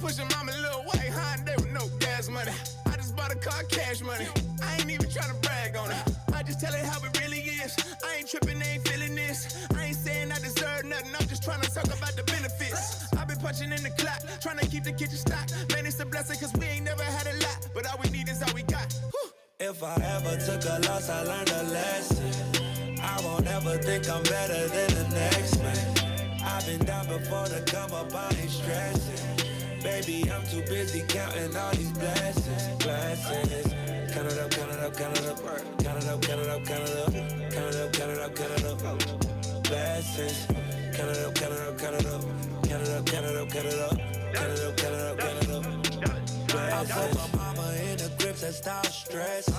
pushing mama little white Hyundai with no gas money. I just bought a car, cash money. I ain't even trying to brag on it. I just tell it how it really is. I ain't tripping, they ain't feeling this. I ain't saying I deserve nothing, I'm just trying to talk about the benefits. I've been punching in the clock, trying to keep the kitchen stocked. Man, it's a blessing, cause we ain't never had a lot. But all we need is all we got. Whew. If I ever took a loss, I learned a lesson. I won't ever think I'm better than the next man. I've been down before to come up, I ain't stressing. Baby, I'm too busy counting all these blessings. Blessings. Count it up, count it up, count it up. Count it up, count it up, count it up. Count it up, count it up, count it up. Blessings. Count it up, count it up, count it up. Count it up, count it up, count it up. Count it up, count it up, count it up. Blessings. I put my mama in the grips and stop stressing.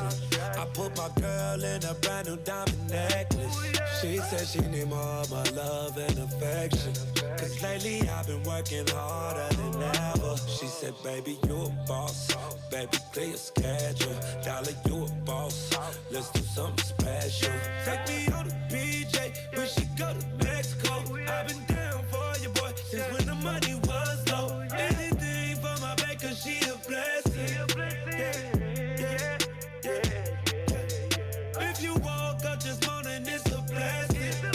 I put my girl in a brand new diamond necklace. She said she need more of my love and affection. Cause lately I've been working harder than ever. She said, baby, you a boss. Baby, clear your schedule. Dollar, you a boss. Let's do something special. Take me on the BJ, when she go to Mexico. I've been down for you, boy, since when the money was low. Anything for my baby, cause she a blessing. If you woke up this morning, it's a blessing.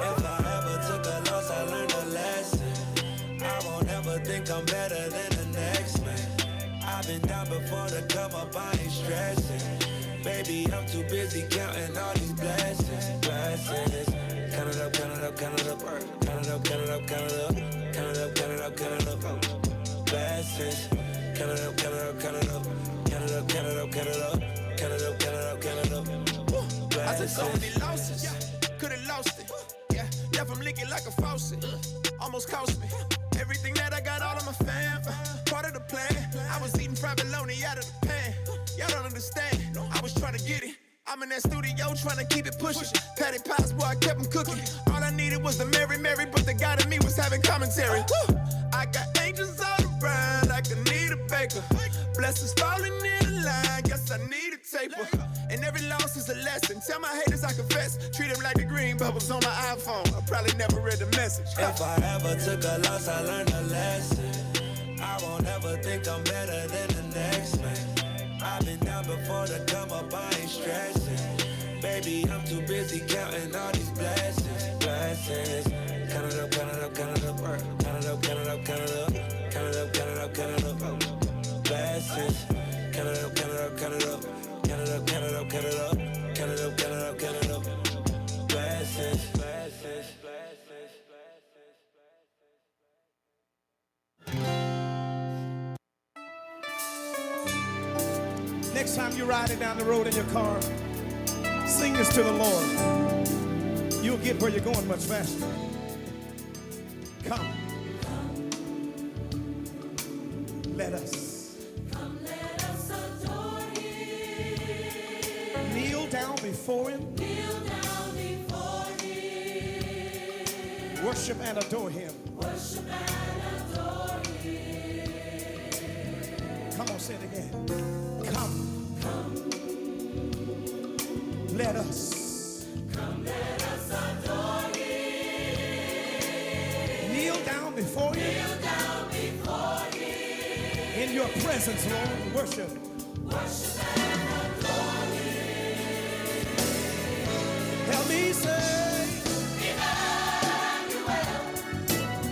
If I ever took a loss, I learned a lesson. I won't ever think I'm better than the next man. I've been down before to come up, I ain't stressing. Baby, I'm too busy counting all these blessings. Blessings. Count it up, count it up, count it up. Count it up, count it up, count it up. Count it up, count it up, count it up. Blessings. Count it up, count it up, count it up. Count it up, count it up, count it up. Count it up, count it up, count it up. I took so many losses, could've lost it. Yeah, left from leaking like a faucet. Almost cost me everything that I got, all of my fam. Part of the plan. I was eating fried bologna out of the pan. Y'all don't understand. I was trying to get it. I'm in that studio trying to keep it pushing. Patty pies, boy, I kept them cooking. All I needed was the Mary, but the God in me was having commentary. Woo! I got angels all around like I need a baker. Blessings falling in the line, guess I need a taper. And every loss is a lesson. Tell my haters I confess. Treat them like the green bubbles on my iPhone. I probably never read the message. If I ever took a loss, I learned a lesson. I won't ever think I'm better than the next man. I've been down before to come up, I ain't stressing. Baby, I'm too busy counting all these blessings. Blessings. Count it up, count it up, count it up. Count it up, count it up, count it up. Count it up, count it up, count it up. Blessings. Count it up, count it up, count it up. Count it up, count it up, count it up. Count it up, count it up, count it up. Blessings, blessings, blessings, blessings. Next time you're riding down the road in your car, sing this to the Lord. You'll get where you're going much faster. Come. Let us. Kneel down before him. Kneel down before him. Worship and adore him. Worship and adore him. Come on, say it again. Come. Come. Let us. Come, let us adore him. Kneel down before him. Kneel down before him. In your presence, Lord, worship. Worship and adore him. Help me say, Emmanuel.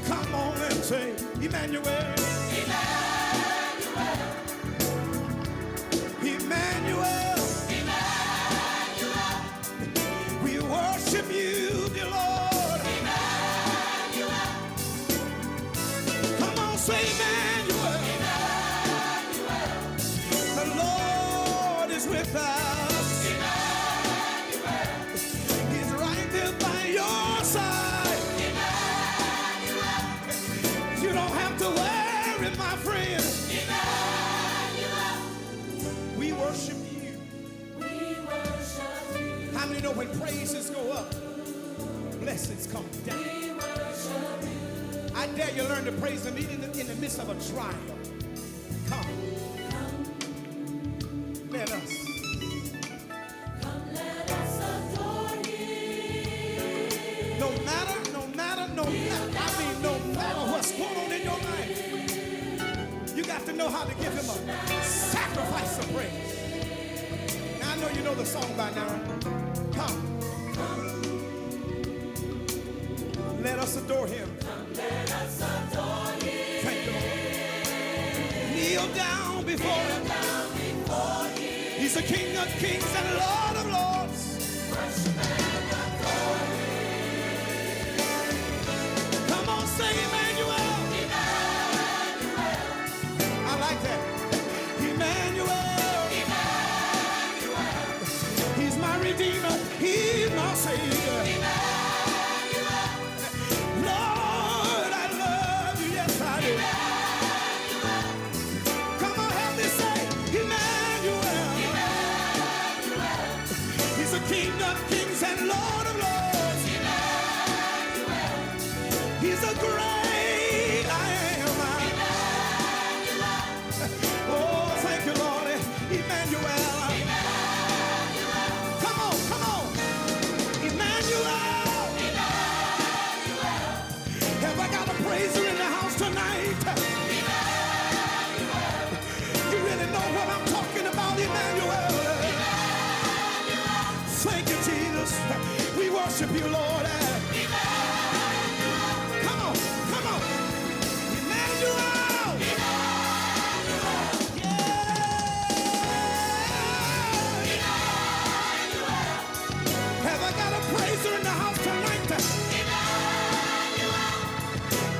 come on and say, Emmanuel. Emmanuel. Emmanuel. Emmanuel. We worship you, dear Lord. Emmanuel. Come on, say Emmanuel. Emmanuel. The Lord is with us. Emmanuel. He's right there by your side. Emmanuel. You don't have to worry, my friend. Emmanuel. We worship you. We worship you. How many know when praises go up, blessings come down? We worship you. I dare you learn to praise him even in the midst of a trial. Come. Let us. Come, let us adore him. No matter, I mean, know how to give him a sacrifice of praise. Now I know you know the song by now. Come. Let us adore him. Thank you, Lord. Kneel down before him. He's the King of kings and Lord of lords. Come on, say Emmanuel. I like that. Emmanuel. He's my redeemer. He's my savior. Lord, I love you. Yes, I do. Come on, help me say Emmanuel. He's the King of kings and Lord of lords. He's a great I am. Oh, thank you, Lord. Emmanuel. Come on, come on. Emmanuel. Have I got a praiser in the house tonight? You really know what I'm talking about, Emmanuel. Thank you, Jesus. We worship you, Lord. Come on, come on. Emmanuel. Have I got a praiser in the house tonight?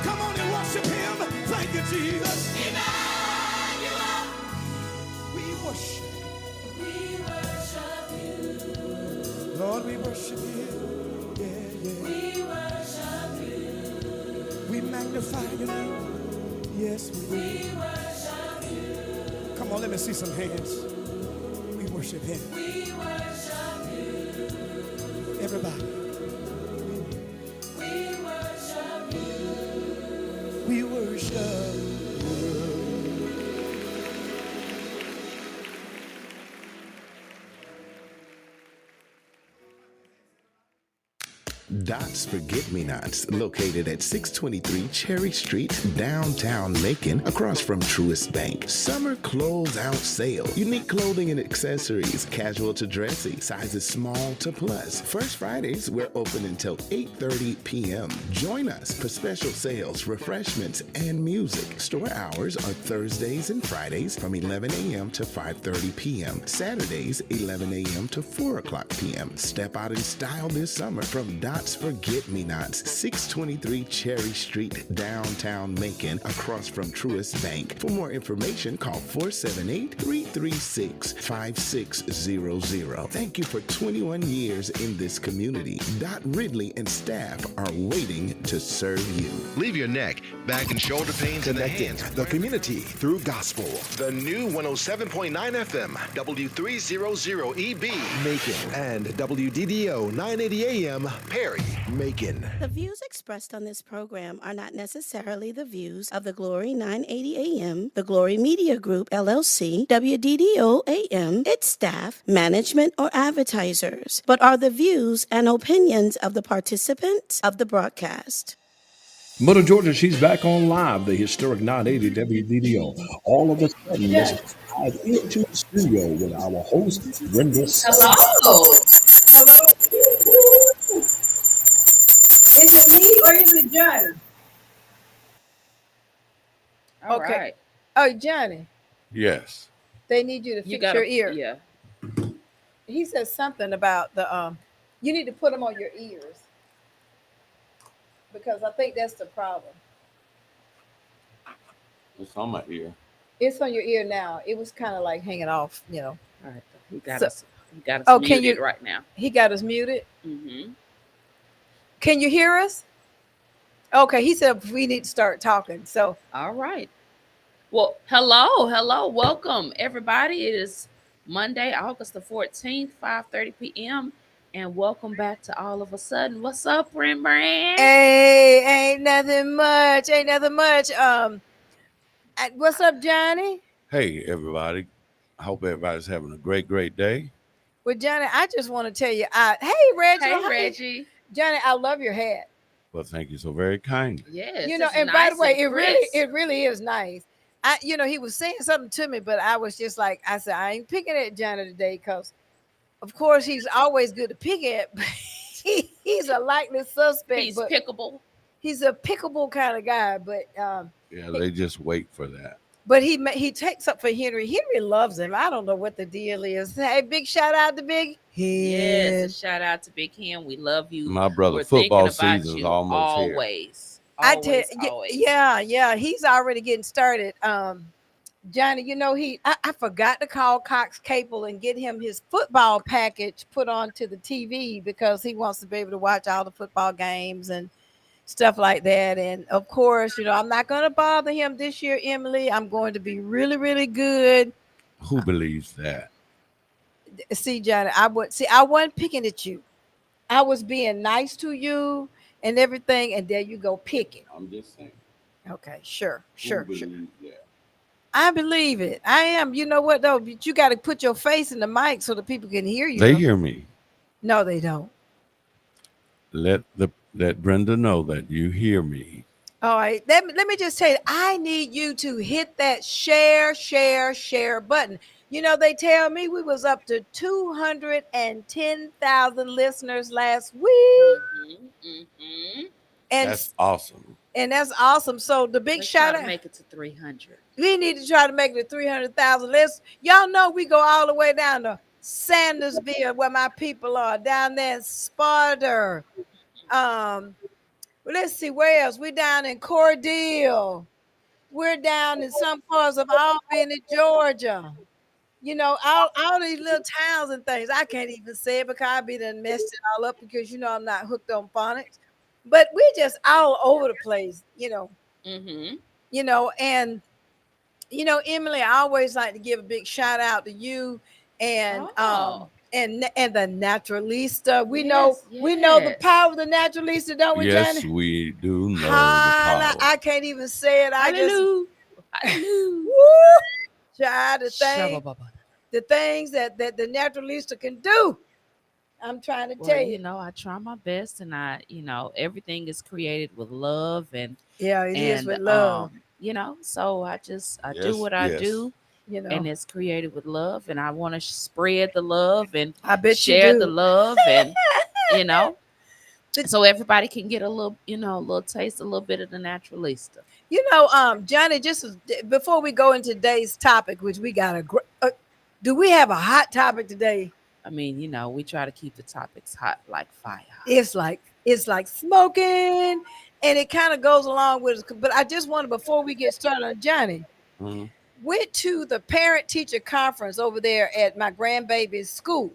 Come on and worship him. Thank you, Jesus. We worship. Lord, we worship you. Yeah, yeah. We magnify your name. Yes, we worship you. Come on, let me see some hands. We worship him. Everybody. We worship you. Dot's Forget-Me-Nots, located at 623 Cherry Street, downtown Macon, across from Truist Bank. Summer close-out sale. Unique clothing and accessories, casual to dressy, sizes small to plus. First Fridays, we're open until 8:30 p.m. Join us for special sales, refreshments, and music. Store hours are Thursdays and Fridays from 11 a.m. to 5:30 p.m. Saturdays, 11 a.m. to 4 o'clock p.m. Step out in style this summer from Dot's Forget-Me-Nots, 623 Cherry Street, downtown Macon, across from Truist Bank. For more information, call 478-336-5600. Thank you for 21 years in this community. Dot Ridley and staff are waiting to serve you. Leave your neck, back and shoulder pains in the Connecting hands. the community through gospel. The new 107.9 FM, W300EB, Macon and WDDO 980 AM, Perry. Macon. The views expressed on this program are not necessarily the views of the Glory 980 AM, the Glory Media Group, LLC, WDDO AM, its staff, management, or advertisers, but are the views and opinions of the participants of the broadcast. Mother Georgia, she's back on live, the historic 980 WDDO. All of a sudden, let's dive into the studio with our host, Brenda. Hello. Is it me or is it Johnny? All Okay. right. Oh, Johnny, Yes. they need you to fix your ear. Yeah. He says something about the you need to put them on your ears because I think that's the problem. It's on my ear. It's on your ear now. It was kind of like hanging off, you know. All right. He got So- us. He got us Oh, can muted you- right now. He got us muted. Mm-hmm. Can you hear us? Okay, he said we need to start talking. So All right. Well, hello, welcome everybody. It is Monday, August the 14th, 5:30 p.m. And welcome back to All of a Sudden. What's up, Brand? hey, ain't nothing much. What's up, Johnny? Hey, everybody. I hope everybody's having a great day. Well, Johnny, I just want to tell you, hey, Reggie. Hey, how you- Reggie. Johnny, I love your hat. Well, thank you so very kindly. Yes. You know, it's and by the nice way, and it crisp. really is nice. he was saying something to me, but I was just like, I said, I ain't picking at Johnny today because, of course, he's always good to pick at, but he's a likely suspect. He's but pickable. He's a pickable kind of guy, but Yeah, they just wait for that. but he takes up for Henry. Henry loves him. I don't know what the deal is. Hey, big shout out to Big Yes, Hen. a shout out to Big Hen. We love you. My brother, We're football thinking about season's you almost here. always. I tell Always. yeah, he's already getting started. Johnny, I forgot to call Cox Cable and get him his football package put onto the TV because he wants to be able to watch all the football games and stuff like that. And of course, I'm not going to bother him this year, Emily. I'm going to be really, really good. Who believes that? See, Johnny, I wasn't picking at you. I was being nice to you and everything, and there you go picking. I'm just saying. Okay, sure. Who believes that? I believe it. I am. You know what though? But you got to put your face in the mic so the people can hear you. They hear me. No, they don't. Let Brenda know that you hear me. All right. Let me just tell you, I need you to hit that share button. They tell me we was up to 210,000 listeners last week. And That's awesome. And that's awesome. So the big shout out. Make it to 300. We need to try to make it to 300,000. Y'all know we go all the way down to Sandersville, where my people are, down there in Sparta. Let's see where else. We're down in Cordele. We're down in some parts of Albany, Georgia. All these little towns and things. I can't even say it because I be done messed it all up because I'm not hooked on phonics. But we just all over the place, Mm-hmm. And Emily, I always like to give a big shout out to you and and the naturalista. We know the power of the naturalista, don't we, Yes, Johnny? we do know the power. I can't even say it. Hallelujah. Child, the things that the naturalista can do. I'm trying to tell you. I try my best, and everything is created with love, and it is with love. So I do what I do, and it's created with love, and I want to spread the love and I bet share you do. the love, and so everybody can get a little taste, a little bit of the naturalista. Johnny, just before we go into today's topic, which we got do we have a hot topic today? I mean, we try to keep the topics hot like fire. It's like smoking, and it kind of goes along with it. But I just wanted, before we get started on Johnny, went to the parent-teacher conference over there at my grandbaby's school,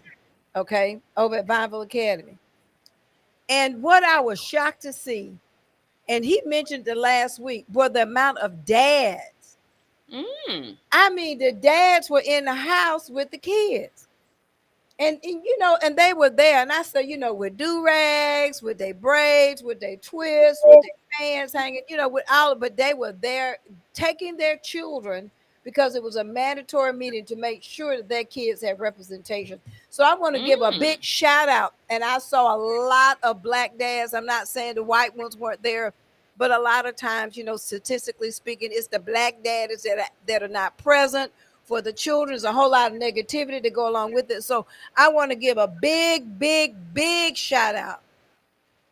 okay, over at Vineville Academy. And what I was shocked to see, and he mentioned the last week, were the amount of dads. I mean, the dads were in the house with the kids. And and they were there, and I said, with do-rags, with their braids, with their twists, with their pants hanging, with all, but they were there taking their children because it was a mandatory meeting to make sure that their kids had representation. So I want to give a big shout out, and I saw a lot of black dads. I'm not saying the white ones weren't there, but a lot of times, statistically speaking, it's the black dads that are not present. For the children, there's a whole lot of negativity to go along with it. So I want to give a big, big, big shout out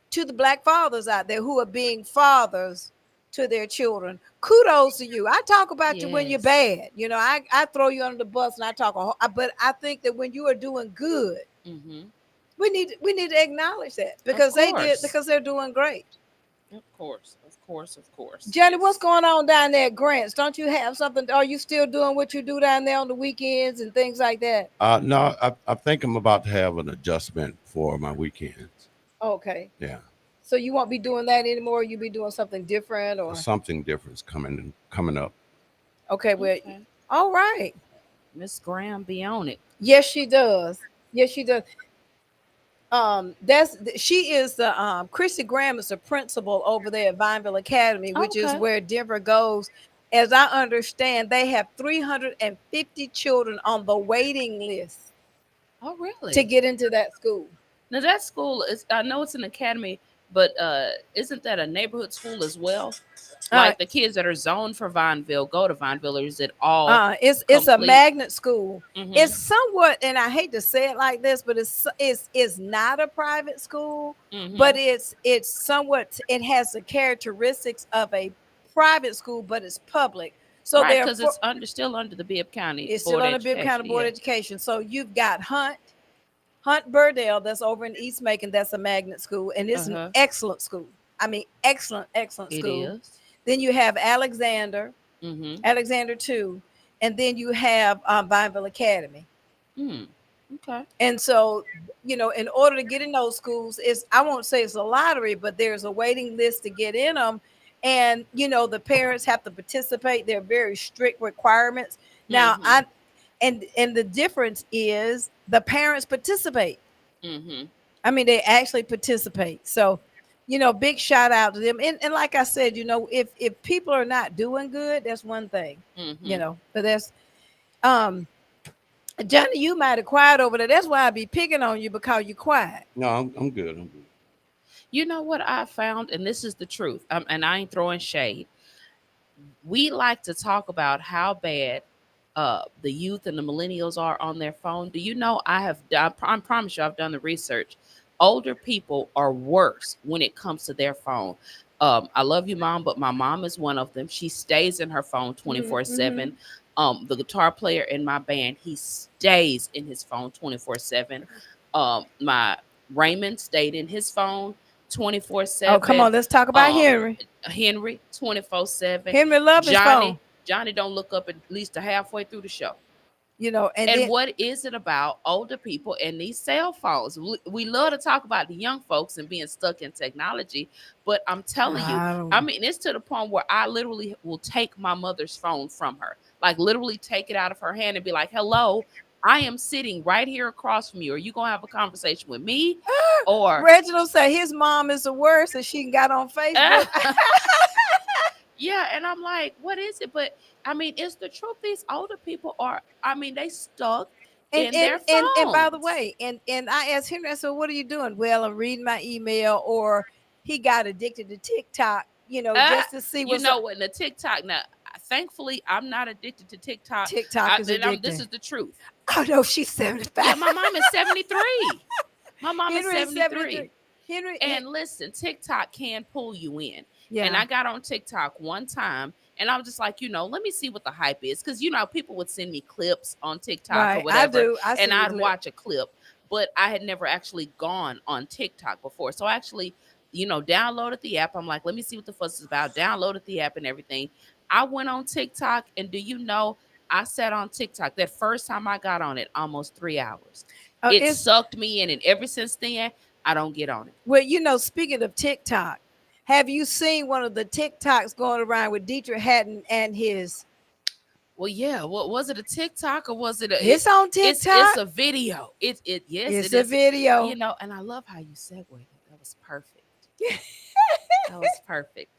to the black fathers out there who are being fathers to their children. Kudos to you. I talk about you when you're bad. I throw you under the bus and I talk, but I think that when you are doing good, we need to acknowledge that because they're doing great. Of course. Johnny, what's going on down there at Grants? Don't you have something? Are you still doing what you do down there on the weekends and things like that? No, I think I'm about to have an adjustment for my weekends. Okay. Yeah. So you won't be doing that anymore? You'll be doing something different, or something different's coming up. Okay, well, all right. Miss Graham be on it. Yes, she does. She is the Chrissy Graham is the principal over there at Vineville Academy, which is where Denver goes. As I understand, they have 350 children on the waiting list. Oh, really? To get into that school. Now that school is, I know it's an academy, But isn't that a neighborhood school as well? Uh, Like the kids that are zoned for Vineville go to Vineville, or is it all it's a complete? magnet school. Mm-hmm. It's somewhat, and I hate to say it like this, but it's not a private school, but Mm-hmm. it's somewhat. It has the characteristics of a private school, but it's public. So Right, because therefore, it's still under the Bibb County it's still Board of on the Bibb Education. County Board Yeah. of Education. So you've got Hunt Burdell, that's over in East Macon. That's a magnet school, and it's an Uh-huh. excellent school. I mean, excellent It school. is. Then you have Alexander, Mm-hmm. Alexander 2, and then you have Vineville Academy. Mm. Okay. And so, in order to get in those schools, I won't say it's a lottery, but there's a waiting list to get in them. And, the parents have to participate. They're very strict requirements. Now, Mhm. and the difference is the parents participate. Mm-hmm. I mean, they actually participate. So, big shout out to them. And like I said, if people are not doing good, that's one thing, Mm-hmm. but that's, Johnny, you might have quiet over there. That's why I be picking on you, because you quiet. No, I'm good. I'm good. You know what I found, and this is the truth, and I ain't throwing shade. We like to talk about how bad the youth and the millennials are on their phone. Do you know I promise you I've done the research. Older people are worse when it comes to their phone. I love you, mom, but my mom is one of them. She stays in her phone 24/7. The guitar player in my band, he stays in his phone 24/7. My Raymond stayed in his phone 24/7. Oh, come on, let's talk about Henry. Henry 24/7. Henry love his phone. Johnny don't look up at least halfway through the show. And And then, what is it about older people and these cell phones? We love to talk about the young folks and being stuck in technology, but I'm telling you, I mean, it's to the point where I literally will take my mother's phone from her, like literally take it out of her hand and be like, "Hello, I am sitting right here across from you. Are you gonna have a conversation with me, or?" Reginald said his mom is the worst, and she got on Facebook. Yeah, and I'm like, what is it? But I mean, it's the truth. These older people are, I mean, they stuck in their phones. And by the way, and I asked Henry, I said, "What are you doing?" "Well, I'm reading my email," or he got addicted to TikTok, just to see what's what, in the TikTok now. Thankfully, I'm not addicted to TikTok. TikTok is addicting. This is the truth. Oh no, she's 75. Yeah, my mom is 73. My mom Henry is 73. Henry, And listen, TikTok can pull you in. yeah. And I got on TikTok one time, and I was just like, let me see what the hype is. Because, people would send me clips on TikTok Right, or whatever. I do. I see and the I'd clip. watch a clip. But I had never actually gone on TikTok before. So I actually, downloaded the app. I'm like, let me see what the fuss is about. Downloaded the app and everything. I went on TikTok, and do you know, I sat on TikTok that first time I got on it almost 3 hours. It sucked me in, and ever since then, I don't get on it. Well, speaking of TikTok, have you seen one of the TikToks going around with Dietrich Hatton and his? Well, yeah. What was it, a TikTok or was it a? It's on TikTok. It's a video. Yes, It's it a is. video. And I love how you segued. That was perfect. That was perfect.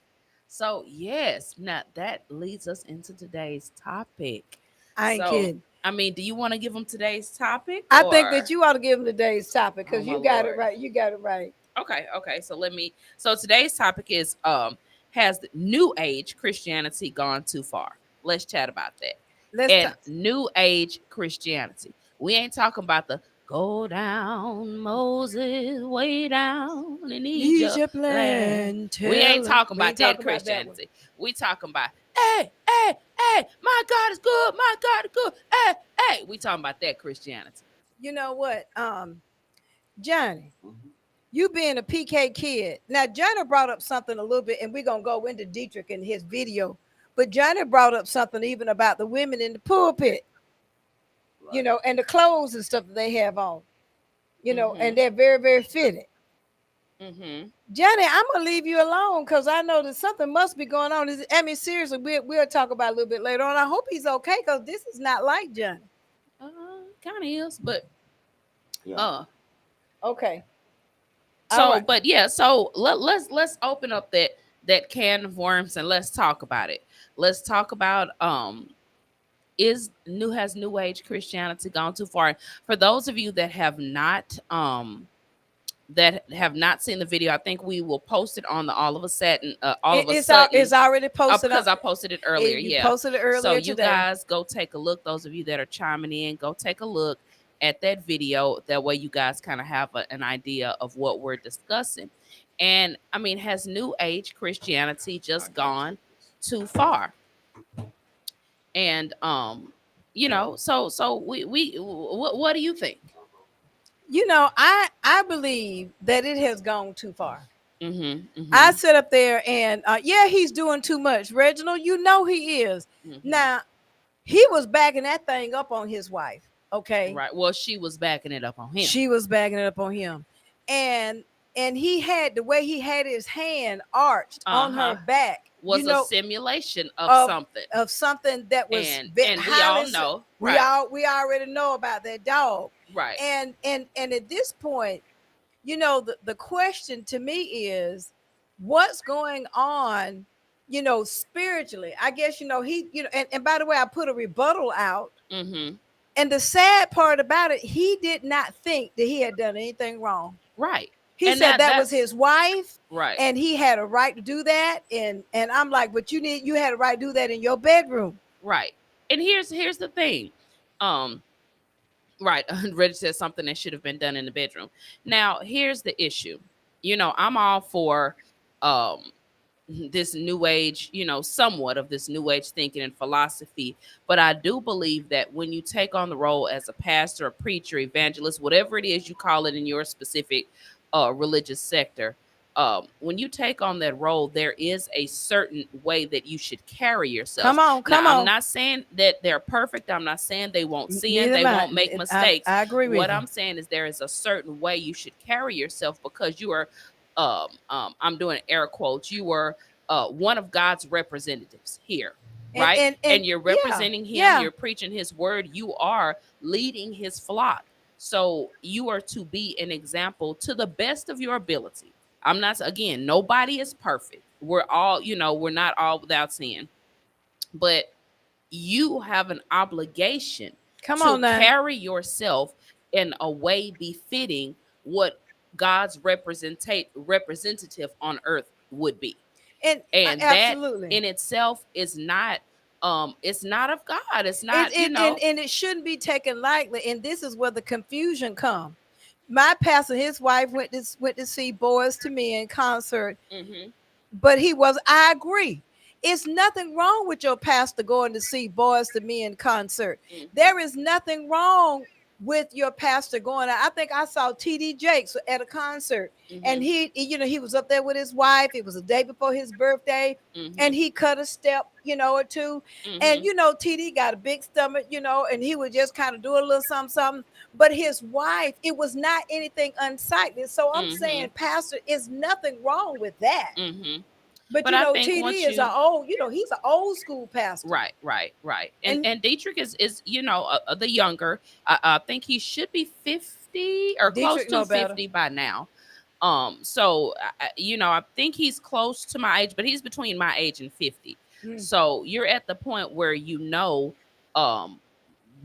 So yes, now that leads us into today's topic. I ain't kidding. I mean, do you want to give them today's topic? I think that you ought to give them today's topic, because Oh, you my got Lord. it right. You got it right. Okay. So today's topic is has the New Age Christianity gone too far? Let's chat about that. New Age Christianity. We ain't talking about the go down Moses way down in Egypt land. We ain't talking about that Christianity. We talking about hey, my God is good, my God is good. Hey. We talking about that Christianity. You know what, Johnny? You being a PK kid. Now, Johnny brought up something a little bit, and we're going to go into Dietrich in his video. But Johnny brought up something even about the women in the pulpit, and the clothes and stuff that they have on, and they're very, very fitted. Mm-hmm. Johnny, I'm going to leave you alone, because I know that something must be going on. Seriously, we'll talk about it a little bit later on. I hope he's okay, because this is not like Johnny. Kind of is, but okay. So, but yeah, so let's open up that can of worms and let's talk about it. Let's talk about has New Age Christianity gone too far? For those of you that have not that have not seen the video, I think we will post it on the All of a Sudden, It's already posted because up. I posted it earlier. You Yeah, posted it earlier so you today. guys go take a look. Those of you that are chiming in, go take a look at that video. That way, you guys kind of have an idea of what we're discussing. And I mean, has New Age Christianity just gone too far? And so we what do you think? I believe that it has gone too far. Mm-hmm. I sit up there and yeah, he's doing too much. Reginald, he is. Mm-hmm. Now, he was backing that thing up on his wife. Okay. Right. Well, she was backing it up on him. She was backing it up on him. And he had the way he had his hand arched on her back. Was a simulation of something that was and we all know. Right. We already know about that dog. Right. And at this point, the question to me is what's going on, spiritually. I guess, he, and by the way, I put a rebuttal out. Mm-hmm. And the sad part about it, he did not think that he had done anything wrong. Right. He said that was his wife. Right. And he had a right to do that. And I'm like, but you had a right to do that in your bedroom. Right. And here's the thing. Right. Reggie said something that should have been done in the bedroom. Now, here's the issue. I'm all for this new age, somewhat of this new age thinking and philosophy. But I do believe that when you take on the role as a pastor, a preacher, evangelist, whatever it is you call it in your specific religious sector, when you take on that role, there is a certain way that you should carry yourself. Come on. I'm not saying that they're perfect. I'm not saying they won't sin. They won't make mistakes. I agree with what you. I'm saying is there is a certain way you should carry yourself because you are, I'm doing air quotes, you were one of God's representatives here. Right. And you're representing him. Yeah. You're preaching his word. You are leading his flock. So you are to be an example to the best of your ability. I'm not, again, nobody is perfect. We're all, we're not all without sin. But you have an obligation to carry yourself in a way befitting what God's representative on earth would be. And that in itself is not it's not of God. It's not, and it shouldn't be taken lightly. And this is where the confusion comes. My pastor, his wife went to see Boys to Men concert, but I agree. It's nothing wrong with your pastor going to see Boys to Men concert. There is nothing wrong with your pastor going. I think I saw TD Jakes at a concert, and he was up there with his wife. It was a day before his birthday, and he cut a step, or two. And TD got a big stomach, and he would just kind of do a little something. But his wife, it was not anything unsightly. So I'm saying, pastor, is nothing wrong with that. But TD is he's an old school pastor. Right. And Dietrich is the younger. I think he should be 50 or Dietrich close to 50 by now. So I think he's close to my age, but he's between my age and 50. So you're at the point where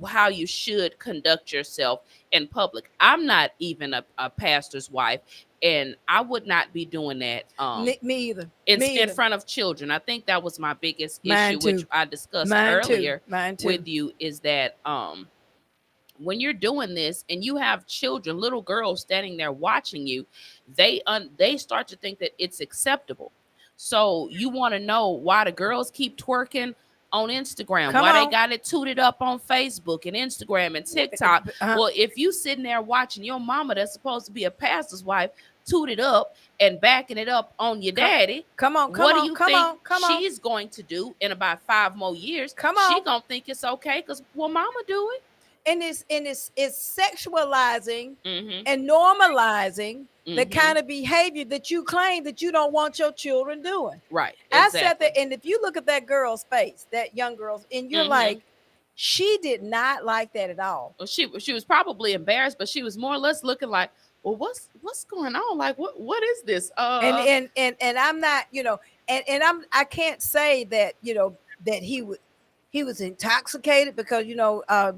how you should conduct yourself in public. I'm not even a pastor's wife, and I would not be doing that. Me either. In front of children. I think that was my biggest issue, which I discussed earlier with you, is that when you're doing this and you have children, little girls standing there watching you, they start to think that it's acceptable. So you want to know why the girls keep twerking on Instagram, they got it tooted up on Facebook and Instagram and TikTok. Well, if you sitting there watching your mama that's supposed to be a pastor's wife tooted up and backing it up on your daddy, what do you think she's going to do in about 5 more years? She gonna think it's okay because mama do it. And it's sexualizing and normalizing the kind of behavior that you claim that you don't want your children doing. Right. Exactly. I said that, and if you look at that girl's face, that young girl's, and you're like, she did not like that at all. Well, she was probably embarrassed, but she was more or less looking like, well, what's going on? Like, what is this? And I'm not, and I can't say that, that he was intoxicated because,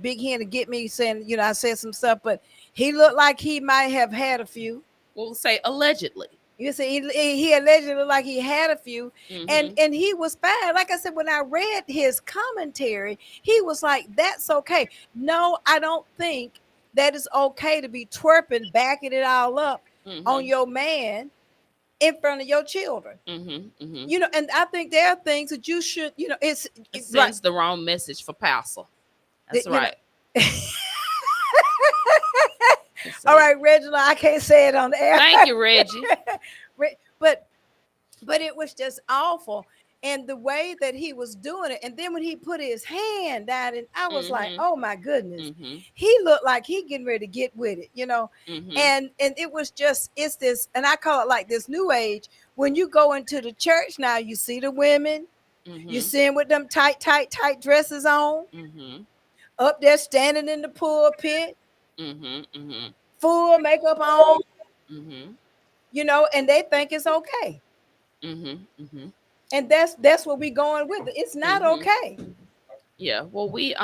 Big Hen to get me saying, I said some stuff, but he looked like he might have had a few. We'll say allegedly. You see, he allegedly looked like he had a few, Mm-hmm. and he was fine. Like I said, when I read his commentary, he was like, "That's okay." No, I don't think that it's okay to be twerping, backing it all up on Mm-hmm. your man in front of your children. Mm-hmm. Mm-hmm. You know, and I think there are things that you should, you know, It like, sends the wrong message for Pastor. That's you know. right. All right, Reginald, I can't say it on the air. Thank you, Reggie. but it was just awful. And the way that he was doing it, and then when he put his hand down, and I was like, Mm-hmm. oh my goodness, Mm-hmm. he looked like he getting ready to get with it, you know. Mm-hmm. And it was just, it's this, and I call it like this new age. When you go into the church now, you see the women, Mm-hmm. you see them with them tight dresses on, Mm-hmm. up there standing in the pulpit, Mm-hmm. Mm-hmm. full makeup on, Mm-hmm. you know, and they think it's okay. Mm-hmm. Mm-hmm. And that's what we going with. It's not Mm-hmm. okay. Yeah. Well, we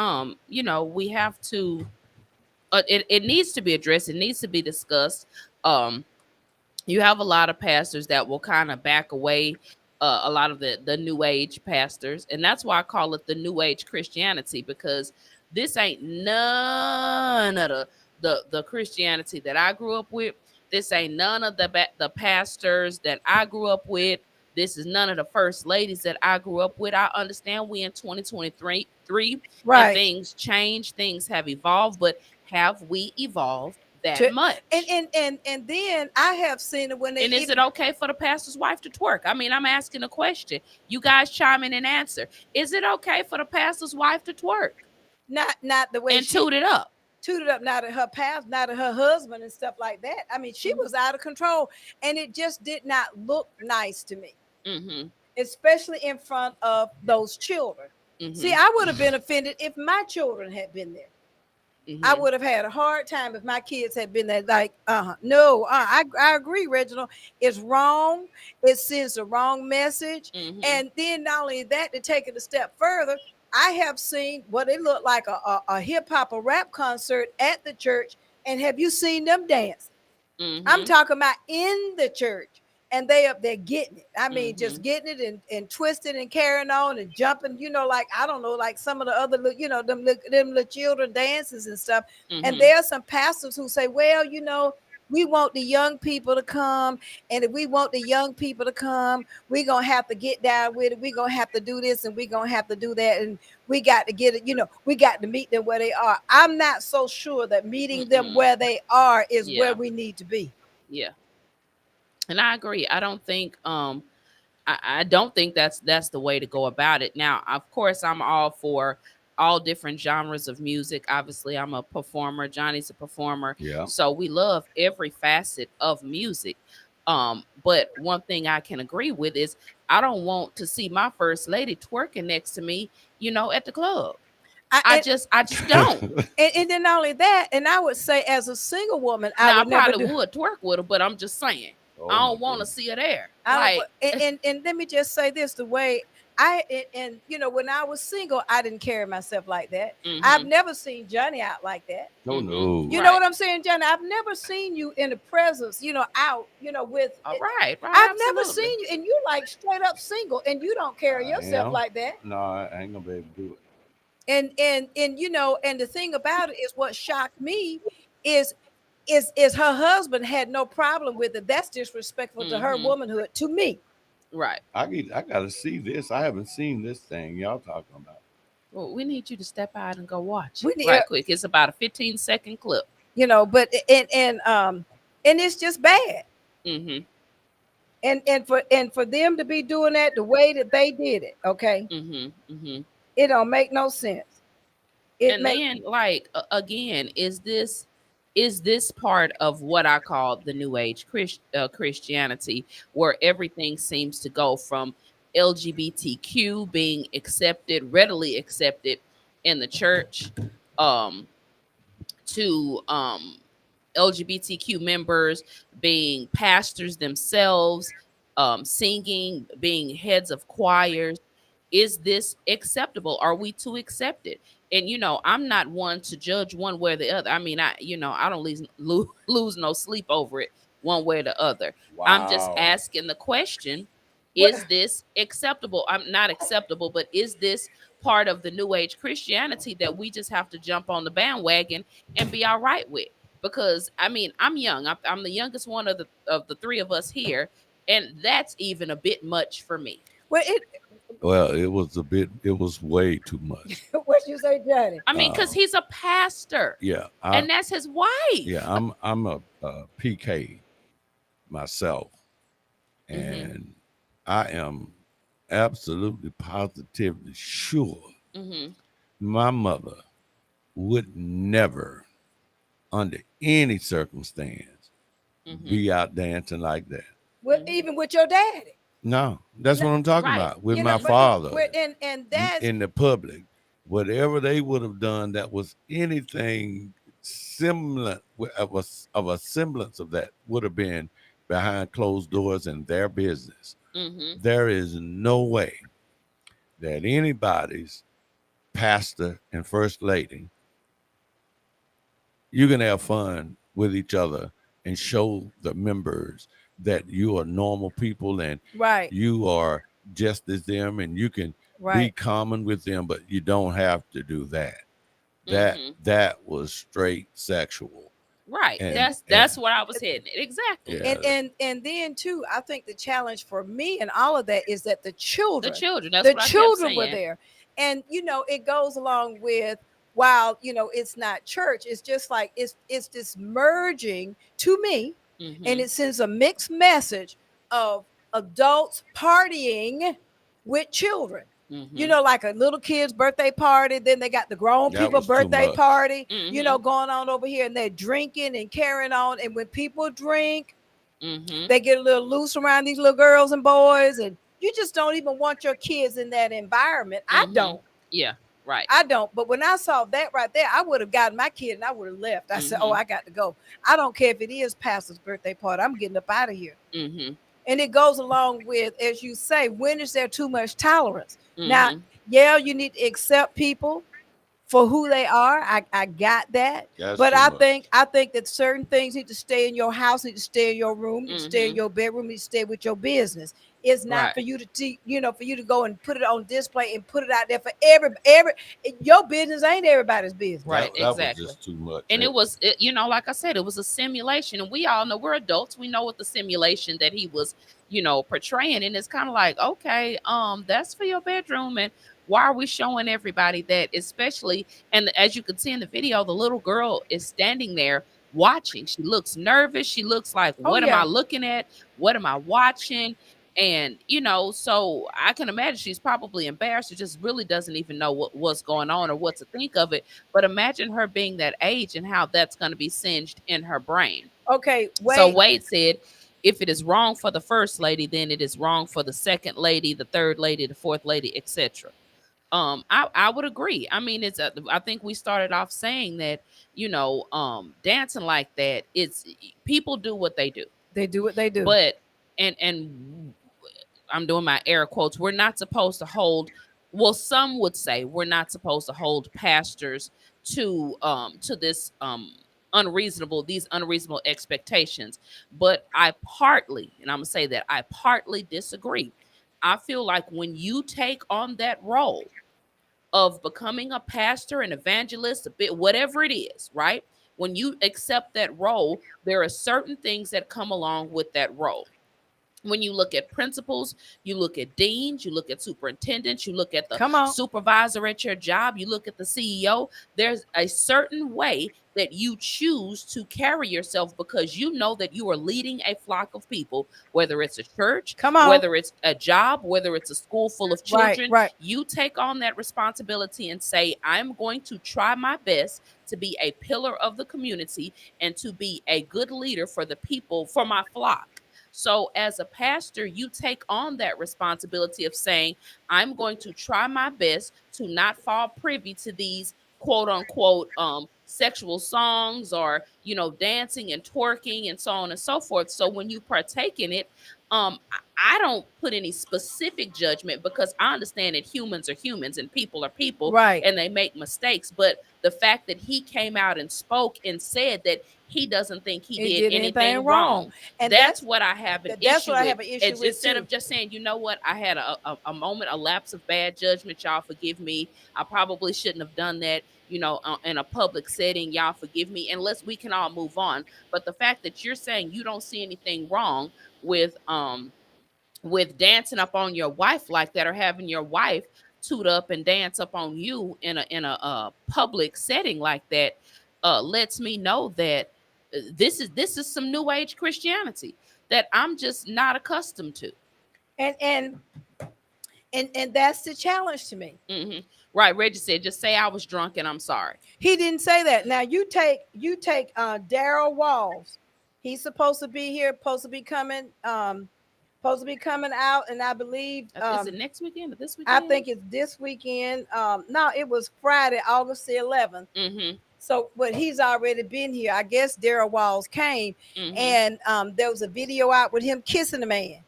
you know, we have to. It needs to be addressed. It needs to be discussed. You have a lot of pastors that will kind of back away. A lot of the new age pastors, and that's why I call it the new age Christianity, because this ain't none of the Christianity that I grew up with. This ain't none of the pastors that I grew up with. This is none of the first ladies that I grew up with. I understand we in 2023 and Right. things change, things have evolved, but have we evolved that To- much? And then I have seen it when they And is it okay for the pastor's wife to twerk? I mean, I'm asking a question. You guys chime in and answer. Is it okay for the pastor's wife to twerk not the way and she toot it up? tooted up, not at her past, not at her husband and stuff like that. I mean, she was out of control, and it just did not look nice to me, Mm-hmm. especially in front of those children. Mm-hmm. See, I would have been offended if my children had been there. Mm-hmm. I would have had a hard time if my kids had been there. Like, no, I agree, Reginald. It's wrong. It sends the wrong message. Mm-hmm. And then not only that, to take it a step further, I have seen what it looked like a hip hop or rap concert at the church. And have you seen them dance? Mm-hmm. I'm talking about in the church. And they up there getting it. I mean, just Mm-hmm. getting it and twisting and carrying on and jumping, you know, like, I don't know, like some of the other, you know, them little children dances and stuff. Mm-hmm. And there are some pastors who say, well, you know, we want the young people to come. And if we want the young people to come, we're going to have to get down with it. We're going to have to do this and we're going to have to do that. And we got to get it, you know, we got to meet them where they are. I'm not so sure that meeting them where they are is where we need to be. Yeah. And I agree. I don't think I don't think that's the way to go about it. Now, of course, I'm all for all different genres of music. Obviously, I'm a performer. Johnny's a performer. Yeah. So we love every facet of music. But one thing I can agree with is I don't want to see my first lady twerking next to me, you know, at the club. I just don't. And then not only that, and I would say as a single woman, I would never probably do. would twerk with her, but I'm just saying. Oh, I don't want to see her there. I Like, don't, and let me just say this: the way and you know, when I was single, I didn't carry myself like that. mhm. I've never seen Johnny out like that. no, no. You know what I'm saying, Johnny? I've never seen you in the presence, you know, out, you know, with. All right. I've never absolutely. seen you, and you like straight up single, and you don't carry yourself am. like that. No, I ain't gonna be able to do it. And you know, and the thing about it is, what shocked me is her husband had no problem with it. That's disrespectful to her Mhm. womanhood, to me. Right. I gotta see this. I haven't seen this thing y'all talking about. Well, we need you to step out and go watch We it need- right quick. It's about a 15-second clip. You know, but and it's just bad. Mm-hmm. And for them to be doing that the way that they did it, okay, Mm-hmm. Mm-hmm. it don't make no sense. And then, like, again, is this part of what I call the new age Christianity, where everything seems to go from LGBTQ being accepted, readily accepted in the church, to LGBTQ members being pastors themselves, singing, being heads of choirs. Is this acceptable? Are we to accept it? And you know, I'm not one to judge one way or the other. I mean, I don't lose no sleep over it. one way or the other. I'm just Wow. asking the question, What? is this acceptable? I'm not acceptable, but is this part of the new age Christianity that we just have to jump on the bandwagon and be all right with? Because I mean, I'm young. I'm the youngest one of the three of us here, and that's even a bit much for me. Well, it. Well, it was way too much. What you say, Johnny? I mean, because he's a pastor, Yeah, and that's his wife. I'm a PK myself, and I am absolutely positively sure my mother would never, under any circumstance, be out dancing like that. Even with your daddy. No, that's what I'm talking Right. about. With You my know, but father and that's in the public, whatever they would have done that was anything similar of a semblance of that would have been behind closed doors in their business. There is no way that anybody's pastor and first lady, you can have fun with each other and show the members that you are normal people and right. you are just as them and you can be Right. common with them, but you don't have to do that. That was straight sexual. Right. And- That's what I was hitting. Exactly. Yeah. And then too, I think the challenge for me and all of that is that the children, That's the what I kept children were saying. there, and you know, it goes along with, while you know it's not church, it's just like it's this merging to me, and it sends a mixed message of adults partying with children. You know, like a little kid's birthday party, then they got the grown That people was too birthday much. party, you know, going on over here, and they're drinking and carrying on. And when people drink, they get a little loose around these little girls and boys, and you just don't even want your kids in that environment. I don't. Yeah. Right. I don't. But when I saw that right there, I would have gotten my kid and I would have left. I said, oh, I got to go. I don't care if it is pastor's birthday party. I'm getting up out of here. And it goes along with, as you say, when is there too much tolerance? Now, yeah, you need to accept people for who they are. I got that. That's But too much. I think that certain things need to stay in your house, need to stay in your room, need to stay in your bedroom, need to stay with your business. It's not Right. for you to you know, for you to go and put it on display and put it out there for every your business ain't everybody's business. Right. That Exactly. was just too much. And it was, you know, like I said, it was a simulation, and we all know we're adults. We know what the simulation that he was, you know, portraying, and it's kind of like, okay, that's for your bedroom, and why are we showing everybody that? Especially, and as you can see in the video, the little girl is standing there watching. She looks nervous. She looks like, what am yeah. I looking at? What am I watching? And you know, so I can imagine she's probably embarrassed. She just really doesn't even know what's going on or what to think of it. But imagine her being that age and how that's going to be singed in her brain. Okay, wait. So Wade said, if it is wrong for the first lady, then it is wrong for the second lady, the third lady, the fourth lady, etc. I would agree. I mean, I think we started off saying that, you know, dancing like that, it's people do what they do. They do what they do. But and I'm doing my air quotes, we're not supposed to hold, well, some would say we're not supposed to hold pastors to this these unreasonable expectations. But I partly, and I'm gonna say that I partly disagree. I feel like when you take on that role of becoming a pastor, an evangelist, a bit, whatever it is, right? When you accept that role, there are certain things that come along with that role. When you look at principals, you look at deans, you look at superintendents, you look at the supervisor at your job, you look at the CEO, there's a certain way that you choose to carry yourself because you know that you are leading a flock of people, whether it's a church, whether it's a job, whether it's a school full of children. Right. You take on that responsibility and say, I'm going to try my best to be a pillar of the community and to be a good leader for the people, for my flock. So as a pastor, you take on that responsibility of saying, I'm going to try my best to not fall privy to these quote unquote sexual songs or, you know, dancing and twerking and so on and so forth. So when you partake in it, I don't put any specific judgment because I understand that humans are humans and people are people, Right. and they make mistakes. But the fact that he came out and spoke and said that he doesn't think he He did did anything anything wrong, wrong. And that's what I have an that's issue what I with. have an issue with Instead too. of just saying, you know what, I had a moment, a lapse of bad judgment. Y'all forgive me. I probably shouldn't have done that. In a public setting, y'all forgive me. Unless we can all move on. But the fact that you're saying you don't see anything wrong with dancing up on your wife like that, or having your wife toot up and dance up on you in a public setting like that, lets me know that this is some new age Christianity that I'm just not accustomed to. And that's the challenge to me. Right. Reggie said, just say I was drunk and I'm sorry. He didn't say that. Now you take Daryl Walls. He's supposed to be here, supposed to be coming out, and I believe is it next weekend or this weekend? I think it's this weekend. No, it was Friday, August the 11th. So, but he's already been here. I guess Daryl Walls came, and there was a video out with him kissing the man.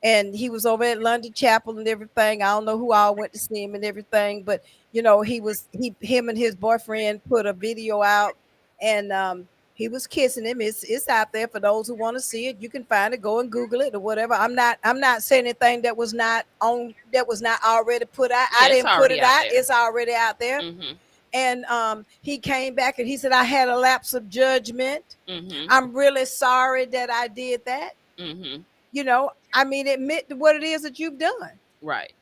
And he was over at London Chapel and everything. I don't know who all went to see him and everything, but him and his boyfriend put a video out, and he was kissing him. It's out there for those who want to see it. You can find it. Go and Google it or whatever. I'm not saying anything that was not already put out. I didn't put it out. It's already out there. And he came back and he said, I had a lapse of judgment. I'm really sorry that I did that. Admit what it is that you've done. Right.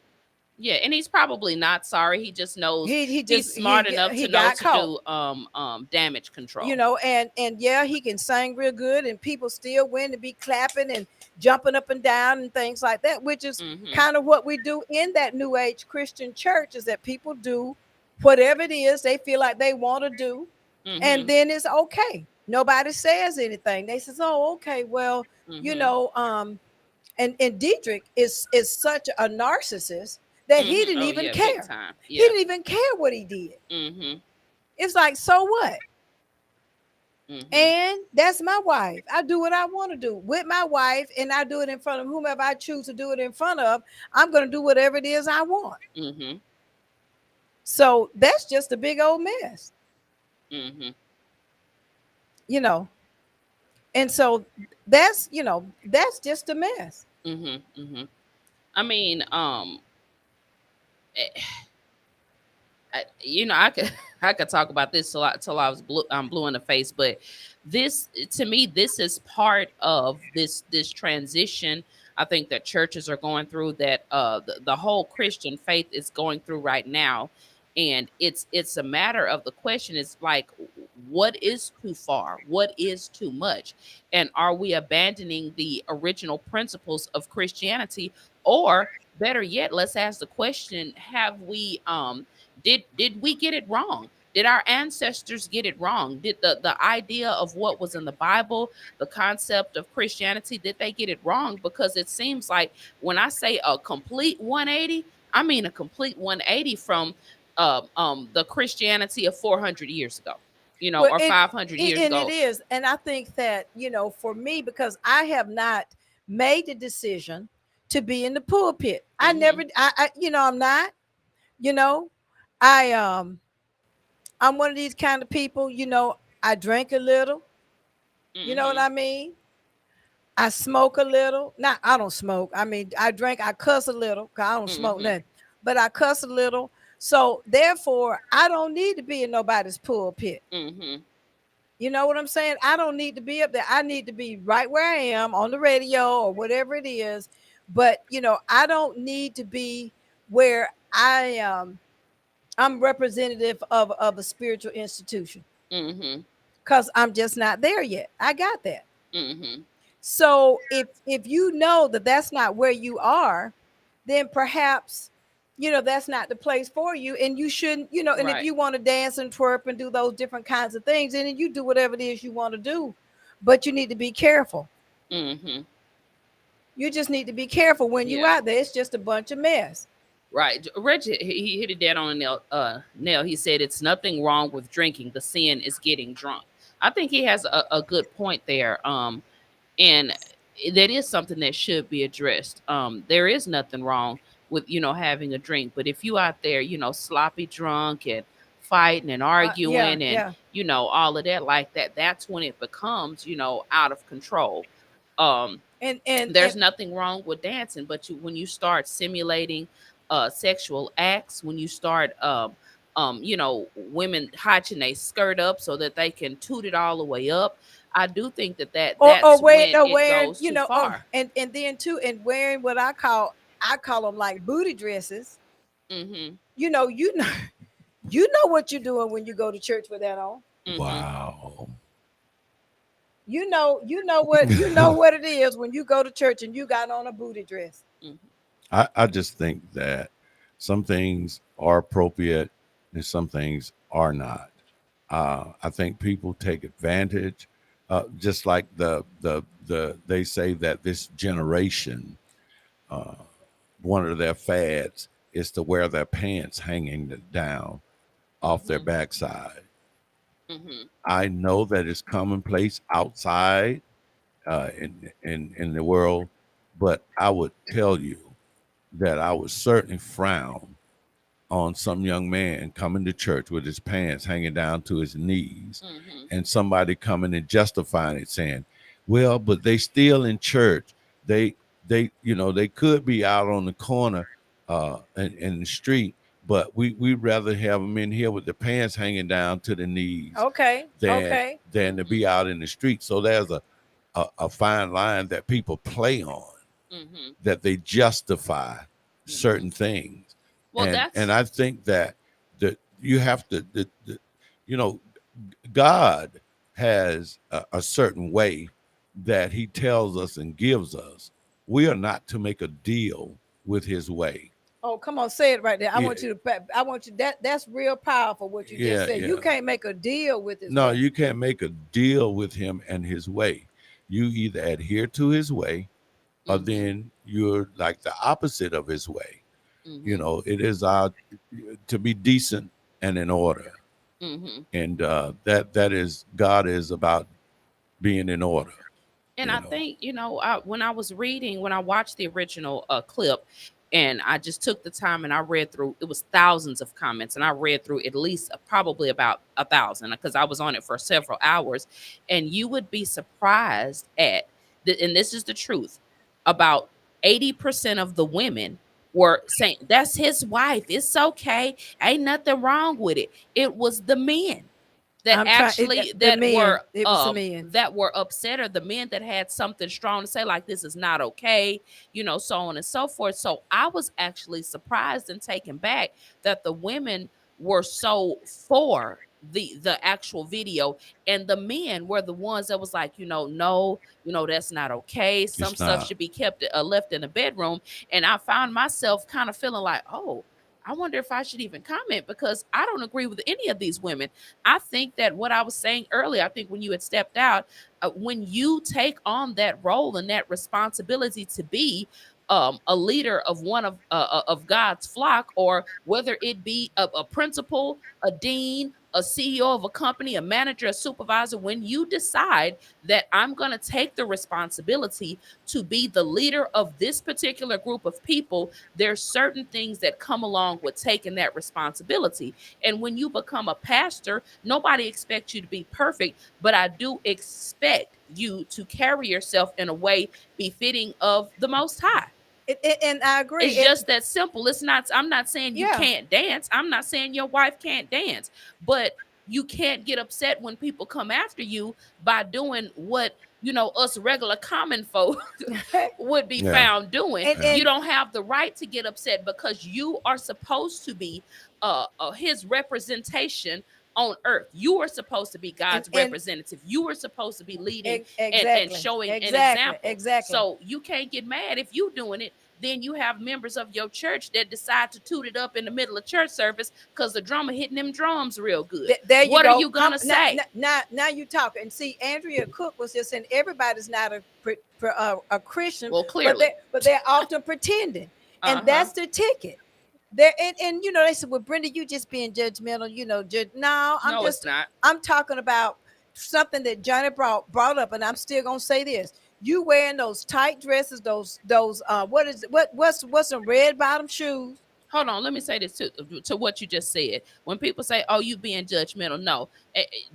Yeah, and he's probably not sorry. He just knows he's smart enough to know to do damage control. And yeah, he can sing real good, and people still win to be clapping and jumping up and down and things like that, which is kind of what we do in that New Age Christian church, is that people do whatever it is they feel like they want to do, and then it's okay. Nobody says anything. They says, oh, okay, well, and Dietrich is such a narcissist that he didn't even care. He didn't even care what he did. It's like, so what? And that's my wife. I do what I want to do with my wife, and I do it in front of whomever I choose to do it in front of. I'm going to do whatever it is I want. So that's just a big old mess. And so that's just a mess. I mean, I could talk about this till I was blue in the face, but this, to me, this is part of this transition. I think that churches are going through, that the whole Christian faith is going through right now. And it's a matter of, the question is like, what is too far? What is too much? And are we abandoning the original principles of Christianity? Or better yet, let's ask the question, have we did we get it wrong? Did our ancestors get it wrong? Did the idea of what was in the Bible, the concept of Christianity, did they get it wrong? Because it seems like when I say a complete 180, I mean a complete 180 from the Christianity of 400 years ago, or 500 years ago. And it is. And I think that, for me, because I have not made the decision to be in the pulpit. I'm not, I'm one of these kind of people, I drink a little, you know what I mean? I smoke a little. I don't smoke. I mean, I cuss a little, because I don't smoke nothing, but I cuss a little. So therefore, I don't need to be in nobody's pulpit. You know what I'm saying? I don't need to be up there. I need to be right where I am on the radio or whatever it is. But, I don't need to be where I'm representative of a spiritual institution, because I'm just not there yet. I got that. So if you know that that's not where you are, then perhaps, that's not the place for you, and you shouldn't, and if you want to dance and twerp and do those different kinds of things, then you do whatever it is you want to do, but you need to be careful. You just need to be careful when you're out there. It's just a bunch of mess. Right. Reggie, he hit it dead on the nail. He said it's nothing wrong with drinking. The sin is getting drunk. I think he has a good point there. And that is something that should be addressed. There is nothing wrong with having a drink, but if you out there sloppy drunk and fighting and Yeah, arguing and yeah. all of that like that, that's when it becomes out of control. um And there's nothing wrong with dancing, but when you start simulating sexual acts, when you start women hitching their skirt up so that they can toot it all the way up, I do think or that's when it wearing, goes too far. and then too, and wearing what I call them like booty dresses. Mm-hmm. You know, you know what you're doing when you go to church with that on. Mm-hmm. Wow. You know what it is when you go to church and you got on a booty dress. Mm-hmm. I just think that some things are appropriate and some things are not. I think people take advantage, just like they say that this generation, uh, one of their fads is to wear their pants hanging down off their Mm-hmm. backside. Mm-hmm. I know that it's commonplace outside in the world, but I would tell you that I would certainly frown on some young man coming to church with his pants hanging down to his knees, Mm-hmm. and somebody coming and justifying it, saying, "Well, but they still in church. They they could be out on the corner in the street, but we'd rather have them in here with the pants hanging down to the knees Okay, than okay. than to be out in the street." So there's a fine line that people play on, Mm-hmm. that they justify certain things. Well, And that's I think that you have to you know God has a certain way that he tells us and gives us. We are not to make a deal with his way. Oh, come on, say it right there. I Yeah, want you to. I want you. That's real powerful. What you just yeah, said. You yeah. can't make a deal with his No, way. you can't make a deal with him and his way. You either adhere to his way, or mm-hmm. then you're like the opposite of his way. Mm-hmm. It is our to be decent and in order. Mm-hmm. And that is, God is about being in order. And you I know think, when I was reading, when I watched the original clip, and I just took the time and I read through, it was thousands of comments, and I read through at least probably about 1,000 because I was on it for several hours. And you would be surprised and this is the truth, about 80% of the women were saying, that's his wife. It's okay. Ain't nothing wrong with it. It was the men that I'm trying. actually The men. It was the men. that were upset, or the men that had something strong to say, like, this is not okay, so on and so forth. So I was actually surprised and taken back that the women were so for the actual video, and the men were the ones that was like, no, that's not okay. Some it's stuff not. should be kept left in the bedroom. And I found myself kind of feeling like, oh, I wonder if I should even comment, because I don't agree with any of these women. I think that what I was saying earlier, I think when you had stepped out, when you take on that role and that responsibility to be a leader of one of God's flock, or whether it be a principal, a dean, a CEO of a company, a manager, a supervisor, when you decide that I'm going to take the responsibility to be the leader of this particular group of people, there's certain things that come along with taking that responsibility. And when you become a pastor, nobody expects you to be perfect, but I do expect you to carry yourself in a way befitting of the Most High. And I agree. It's just that simple. I'm not saying you Yeah. can't dance. I'm not saying your wife can't dance, but you can't get upset when people come after you by doing what, us regular common folk would be Yeah. found doing. And- You don't have the right to get upset, because you are supposed to be his representation on earth. You are supposed to be God's And- representative. You are supposed to be leading and Exactly. showing an Exactly. example. Exactly. So you can't get mad if you doing it. Then you have members of your church that decide to toot it up in the middle of church service because the drummer hitting them drums real good. There you What go. are you gonna say? Now you talk. And see, Andrea Cook was just saying everybody's not a Christian. Well, clearly. but they're often pretending, and Uh-huh. that's the ticket. There and they said, well, Brenda, you just being judgmental. No, I'm No, just it's not. I'm talking about something that Johnny brought up, and I'm still gonna say this. You wearing those tight dresses, those what's some red bottom shoes? Hold on, let me say this to what you just said. When people say, "Oh, you being judgmental," no,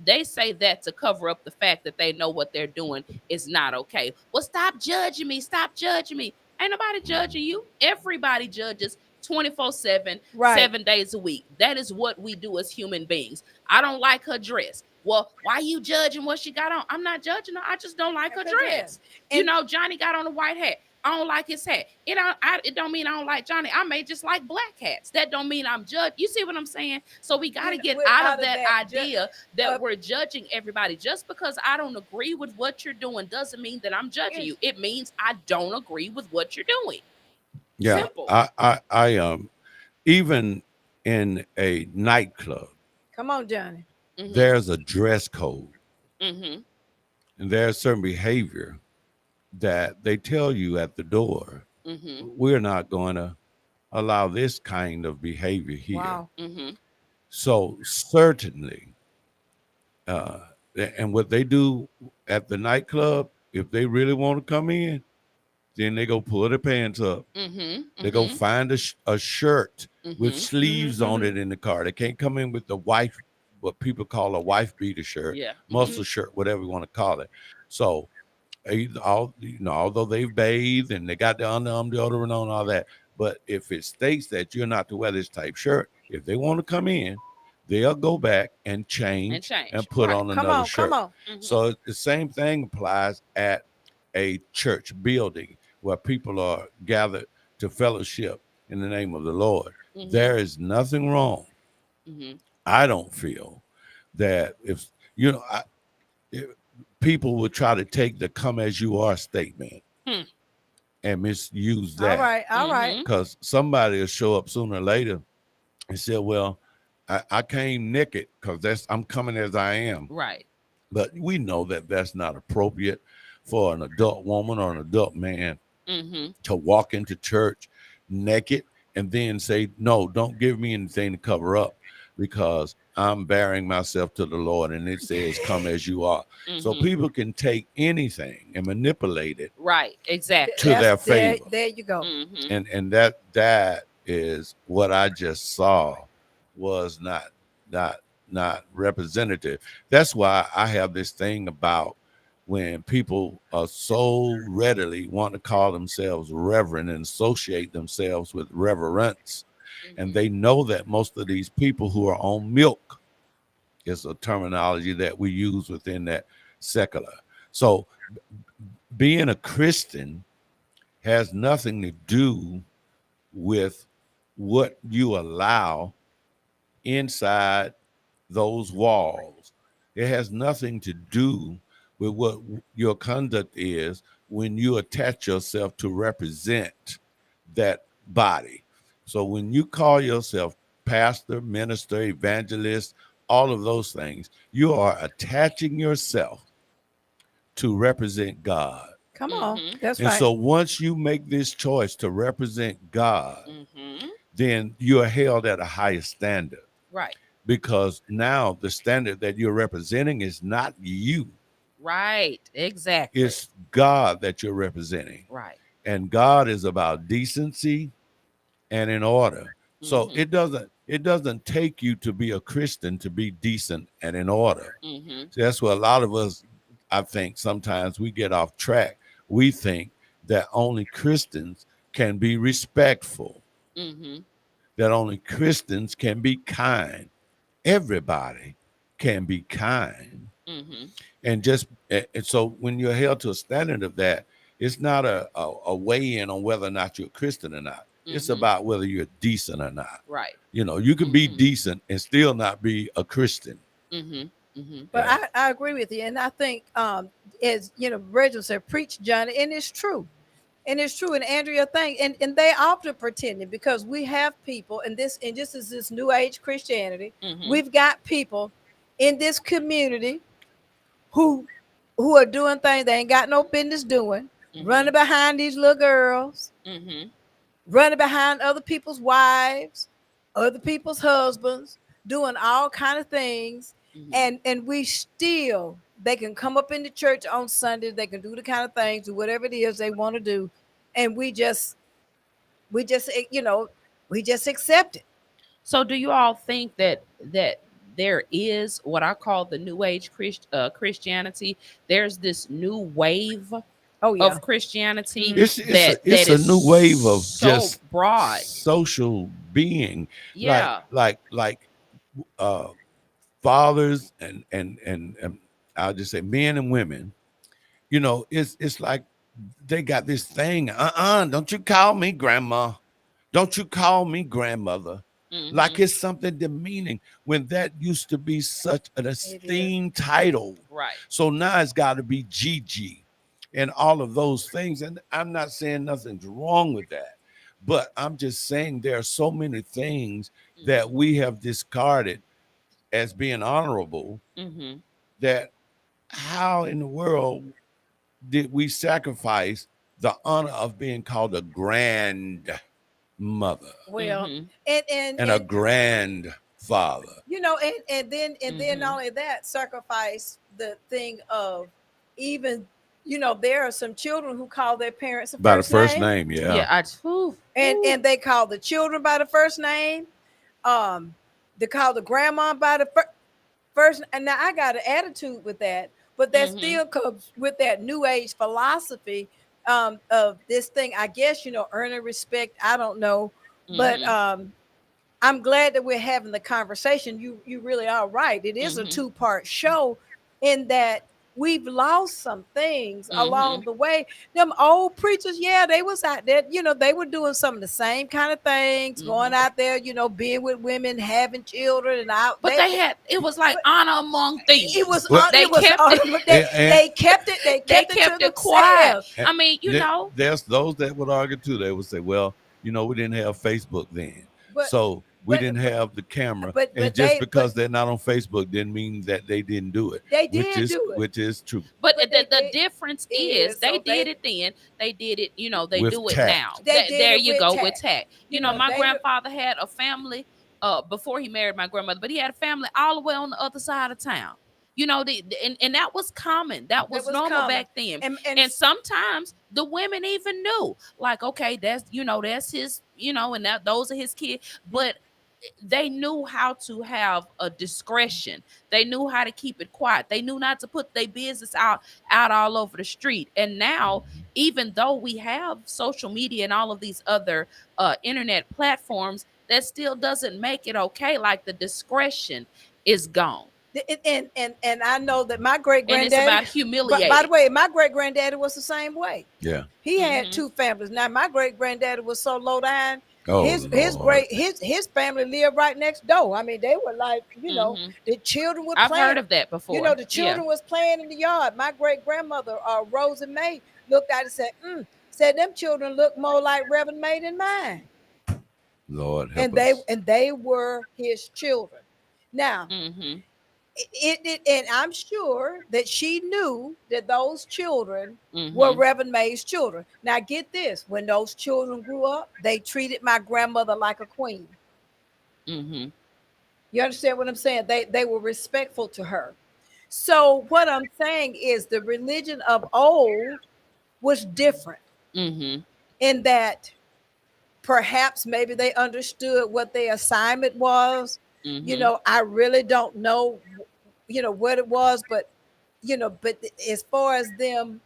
they say that to cover up the fact that they know what they're doing is not okay. Well, stop judging me. Stop judging me. Ain't nobody judging you. Everybody judges 24/7, Right. 7 days a week. That is what we do as human beings. I don't like her dress. Well, why you judging what she got on? I'm not judging her. I just don't like her dress. You And- know, Johnny got on a white hat. I don't like his hat. It don't mean I don't like Johnny. I may just like black hats. That don't mean I'm judged. You see what I'm saying? So we got to get we're out of that idea that we're judging everybody. Just because I don't agree with what you're doing doesn't mean that I'm judging you. It means I don't agree with what you're doing. Yeah. Simple. I even in a nightclub, Come on, Johnny. there's a dress code. Mm-hmm. And there's certain behavior that they tell you at the door. Mm-hmm. We're not going to allow this kind of behavior here. Wow. Mm-hmm. So certainly, and what they do at the nightclub, if they really want to come in, then they go pull their pants up. Mm-hmm. They go find a shirt with Mhm. sleeves on it in the car. They can't come in with the wife, what people call a wife beater shirt, Yeah. muscle shirt, whatever you want to call it. So, although they've bathed and they got the underarm deodorant on, all that, but if it states that you're not to wear this type shirt, if they want to come in, they'll go back and change and put Right. on Come another on, shirt. come on. Mhm. So the same thing applies at a church building where people are gathered to fellowship in the name of the Lord. Mhm. There is nothing wrong. Mm-hmm. I don't feel that if people would try to take the "come as you are" statement Hmm. and misuse All that. right, all right. Because somebody will show up sooner or later and say, "Well, I came naked because I'm coming as I am." Right. But we know that that's not appropriate for an adult woman or an adult man Mm-hmm. to walk into church naked and then say, "No, don't give me anything to cover up because I'm bearing myself to the Lord and it says come as you are." So Mhm. people can take anything and manipulate it Right. Exactly. to their There, favor. there you go. Mm-hmm. And that is what I just saw was not representative. That's why I have this thing about when people are so readily want to call themselves reverend and associate themselves with reverence, and they know that most of these people who are on milk is a terminology that we use within that secular. So being a Christian has nothing to do with what you allow inside those walls. It has nothing to do with what your conduct is when you attach yourself to represent that body. So when you call yourself pastor, minister, evangelist, all of those things, you are attaching yourself to represent God. Come on. That's And right. so once you make this choice to represent God, Mm-hmm. then you are held at a higher standard, Right. because now the standard that you're representing is not you, Right. Exactly. it's God that you're representing. Right. And God is about decency and in order. So Mhm. it doesn't take you to be a Christian to be decent and in order. Mm-hmm. So that's where a lot of us, I think sometimes we get off track. We think that only Christians can be respectful, Mm-hmm. that only Christians can be kind. Everybody can be kind. Mm-hmm. And so when you're held to a standard of that, it's not a weigh-in on whether or not you're a Christian or not. It's Mhm. about whether you're decent or not. Right. You know, you can be decent and still not be a Christian. Mm-hmm. Mm-hmm. But Yeah. I agree with you. And I think as you know, Reginald said, preach, Johnny, and it's true. And it's true. And Andrea thing, and they often pretending because we have people and just as this new age Christianity, Mhm. we've got people in this community who are doing things they ain't got no business doing, running behind these little girls, Mm-hmm. running behind other people's wives, other people's husbands, doing all kind of things. and we still, they can come up in the church on Sunday, they can do the kind of things, do whatever it is they want to do, and we just we just accept it. So do you all think that there is what I call the new age Christianity? There's this new wave Oh yeah. of Christianity It's that a is new wave of so just broad. social being. Yeah. Like uh fathers and I'll just say men and women. You know, it's like they got this thing. Don't you call me grandma. Don't you call me grandmother. Like it's something demeaning when that used to be such an esteemed title. Right. So now it's got to be Gigi and all of those things. And I'm not saying nothing's wrong with that, but I'm just saying there are so many things that we have discarded as being honorable that how in the world did we sacrifice the honor of being called a grandmother? Well, and a grandfather. You know, and then not only that, sacrifice the thing of even, there are some children who call their parents By the first name, yeah. Yeah, and they call the children by the first name. They call the grandma by the first. And now I got an attitude with that, but that still comes with that new age philosophy of this thing. I guess earning respect. I don't know, but I'm glad that we're having the conversation. You really are right. It is a 2-part show, in that we've lost some things along the way. Them old preachers, yeah, they was out there, they were doing some of the same kind of things, going out there, being with women, having children, and out. But it was like honor among thieves. It was they kept it to quiet. themselves. I mean, there's those that would argue too. They would say, well, we didn't have Facebook then, so we didn't have the camera, and just because they're not on Facebook didn't mean that they didn't do it. They did do it, which is true. But the difference is they did it then. They did it. They with do it tact. now. There it you with go tact. with tact. My grandfather had a family before he married my grandmother, but he had a family all the way on the other side of town. And that was common. That was normal back then. And sometimes the women even knew, like, okay, that's his, and those are his kids. But they knew how to have a discretion. They knew how to keep it quiet. They knew not to put their business out all over the street. And now, even though we have social media and all of these other internet platforms, that still doesn't make it okay. Like, the discretion is gone. And I know that my great granddaddy. And it's about humiliating. By the way, my great granddaddy was the same way. Yeah. He had 2 families. Now my great granddaddy was so low down. Oh, his family lived right next door. I mean, they were like, the children would play. I've heard of that before. The children was playing in the yard. My great grandmother, Rosa May, looked at it and said, them children look more like Reverend May than mine. Lord help us. And they were his children. Now, and I'm sure that she knew that those children were Reverend May's children. Now, get this: when those children grew up, they treated my grandmother like a queen. You understand what I'm saying? They were respectful to her. So what I'm saying is, the religion of old was different in that perhaps maybe they understood what their assignment was. I really don't know, what it was, but as far as them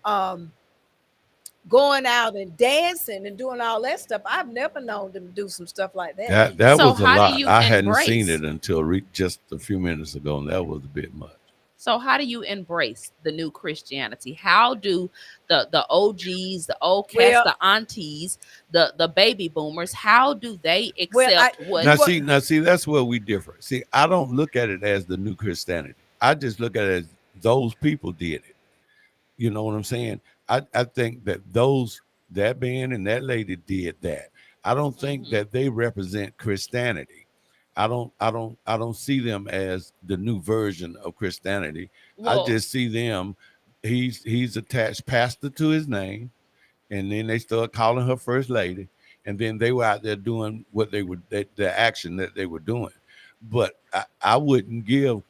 going out and dancing and doing all that stuff, I've never known them to do some stuff like that. That So was a how do lot. you I hadn't embrace- seen it until just a few minutes ago, and that was a bit much. So how do you embrace the new Christianity? How do the OGs, the old cats, the aunties, the baby boomers, how do they accept what? Now see, that's where we differ. See, I don't look at it as the new Christianity. I just look at it as those people did it. You know what I'm saying? I think that that man and that lady did that. I don't think that they represent Christianity. I don't see them as the new version of Christianity. Well, I just see them. He's attached pastor to his name, and then they start calling her first lady, and then they were out there doing what they were, the action that they were doing. But I wouldn't give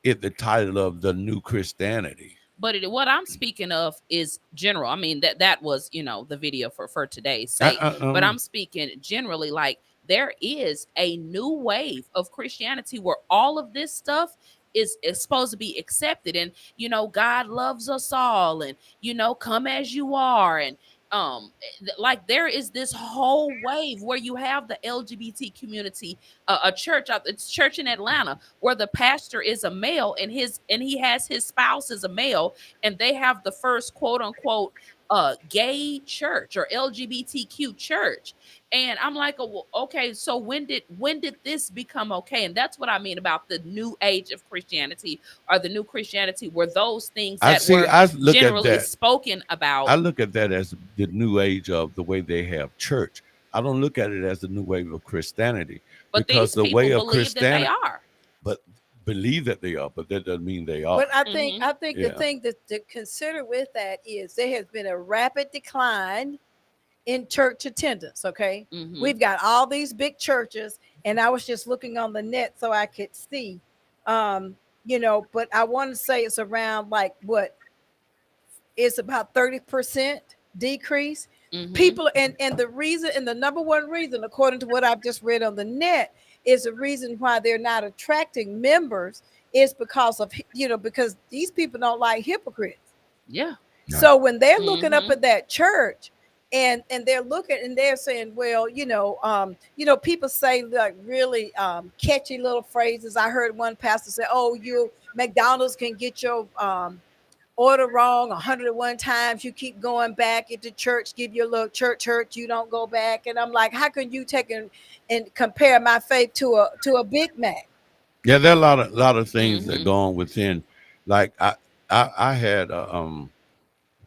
it the title of the new Christianity. But what I'm speaking of is general. I mean, that was, the video for today's sake. But I'm speaking generally, like there is a new wave of Christianity where all of this stuff is supposed to be accepted, and God loves us all, and come as you are, and like there is this whole wave where you have the LGBT community, a church, it's church in Atlanta where the pastor is a male and he has his spouse as a male, and they have the first quote unquote gay church or LGBTQ church. And I'm like, oh, well, okay, so when did this become okay? And that's what I mean about the new age of Christianity, or the new Christianity, where those things that were generally spoken about. I look at that as the new age of the way they have church. I don't look at it as the new wave of Christianity, but because these the way of believe Christianity, that they are. but believe that they are, but that doesn't mean they are. But I think the thing to consider with that is there has been a rapid decline in church attendance. Okay, we've got all these big churches, and I was just looking on the net so I could see, but I want to say it's around like what is about 30% decrease. People, and the reason, and the number one reason, according to what I've just read on the net, is the reason why they're not attracting members is because of because these people don't like hypocrites. Yeah. So when they're looking up at that church, and they're looking and they're saying, well, people say like really catchy little phrases. I heard one pastor say, "Oh, McDonald's can get your order wrong 101 times. You keep going back into church, give your little church hurt, you don't go back." And I'm like, how can you take and compare my faith to a Big Mac? Yeah, there are a lot of things that go on within. Like I had an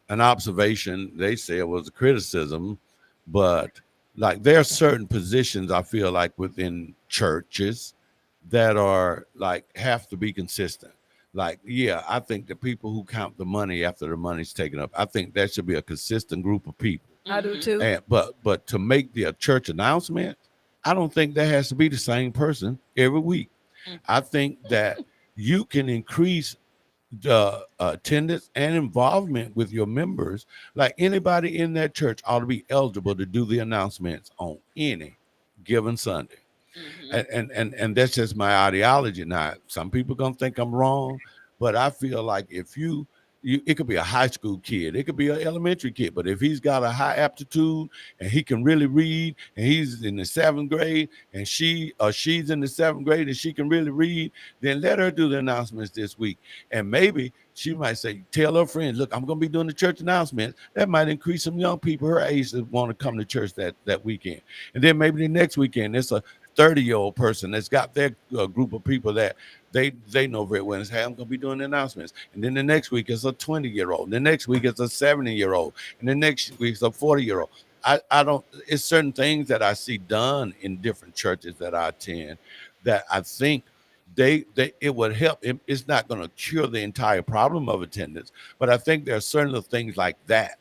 observation. They say it was a criticism, but like there are certain positions I feel like within churches that are like have to be consistent. Like, yeah, I think the people who count the money after the money's taken up, I think that should be a consistent group of people. I do too. And, but to make the church announcement, I don't think that has to be the same person every week. I think that you can increase the attendance and involvement with your members. Like anybody in that church ought to be eligible to do the announcements on any given Sunday. And that's just my ideology. Now, some people gonna think I'm wrong, but I feel like if you it could be a high school kid, it could be an elementary kid, but if he's got a high aptitude and he can really read, and he's in the 7th grade, and she's in the 7th grade and she can really read, then let her do the announcements this week. And maybe she might say, tell her friends, look, I'm gonna be doing the church announcements. That might increase some young people her age that want to come to church that weekend. And then maybe the next weekend it's a 30-year-old person that's got their group of people that they know very well and say, hey, I'm going to be doing the announcements. And then the next week it's a 20-year-old. The next week it's a 70-year-old. And the next week it's a 40-year-old. I don't, it's certain things that I see done in different churches that I attend that I think it would help. It's not going to cure the entire problem of attendance, but I think there are certain things like that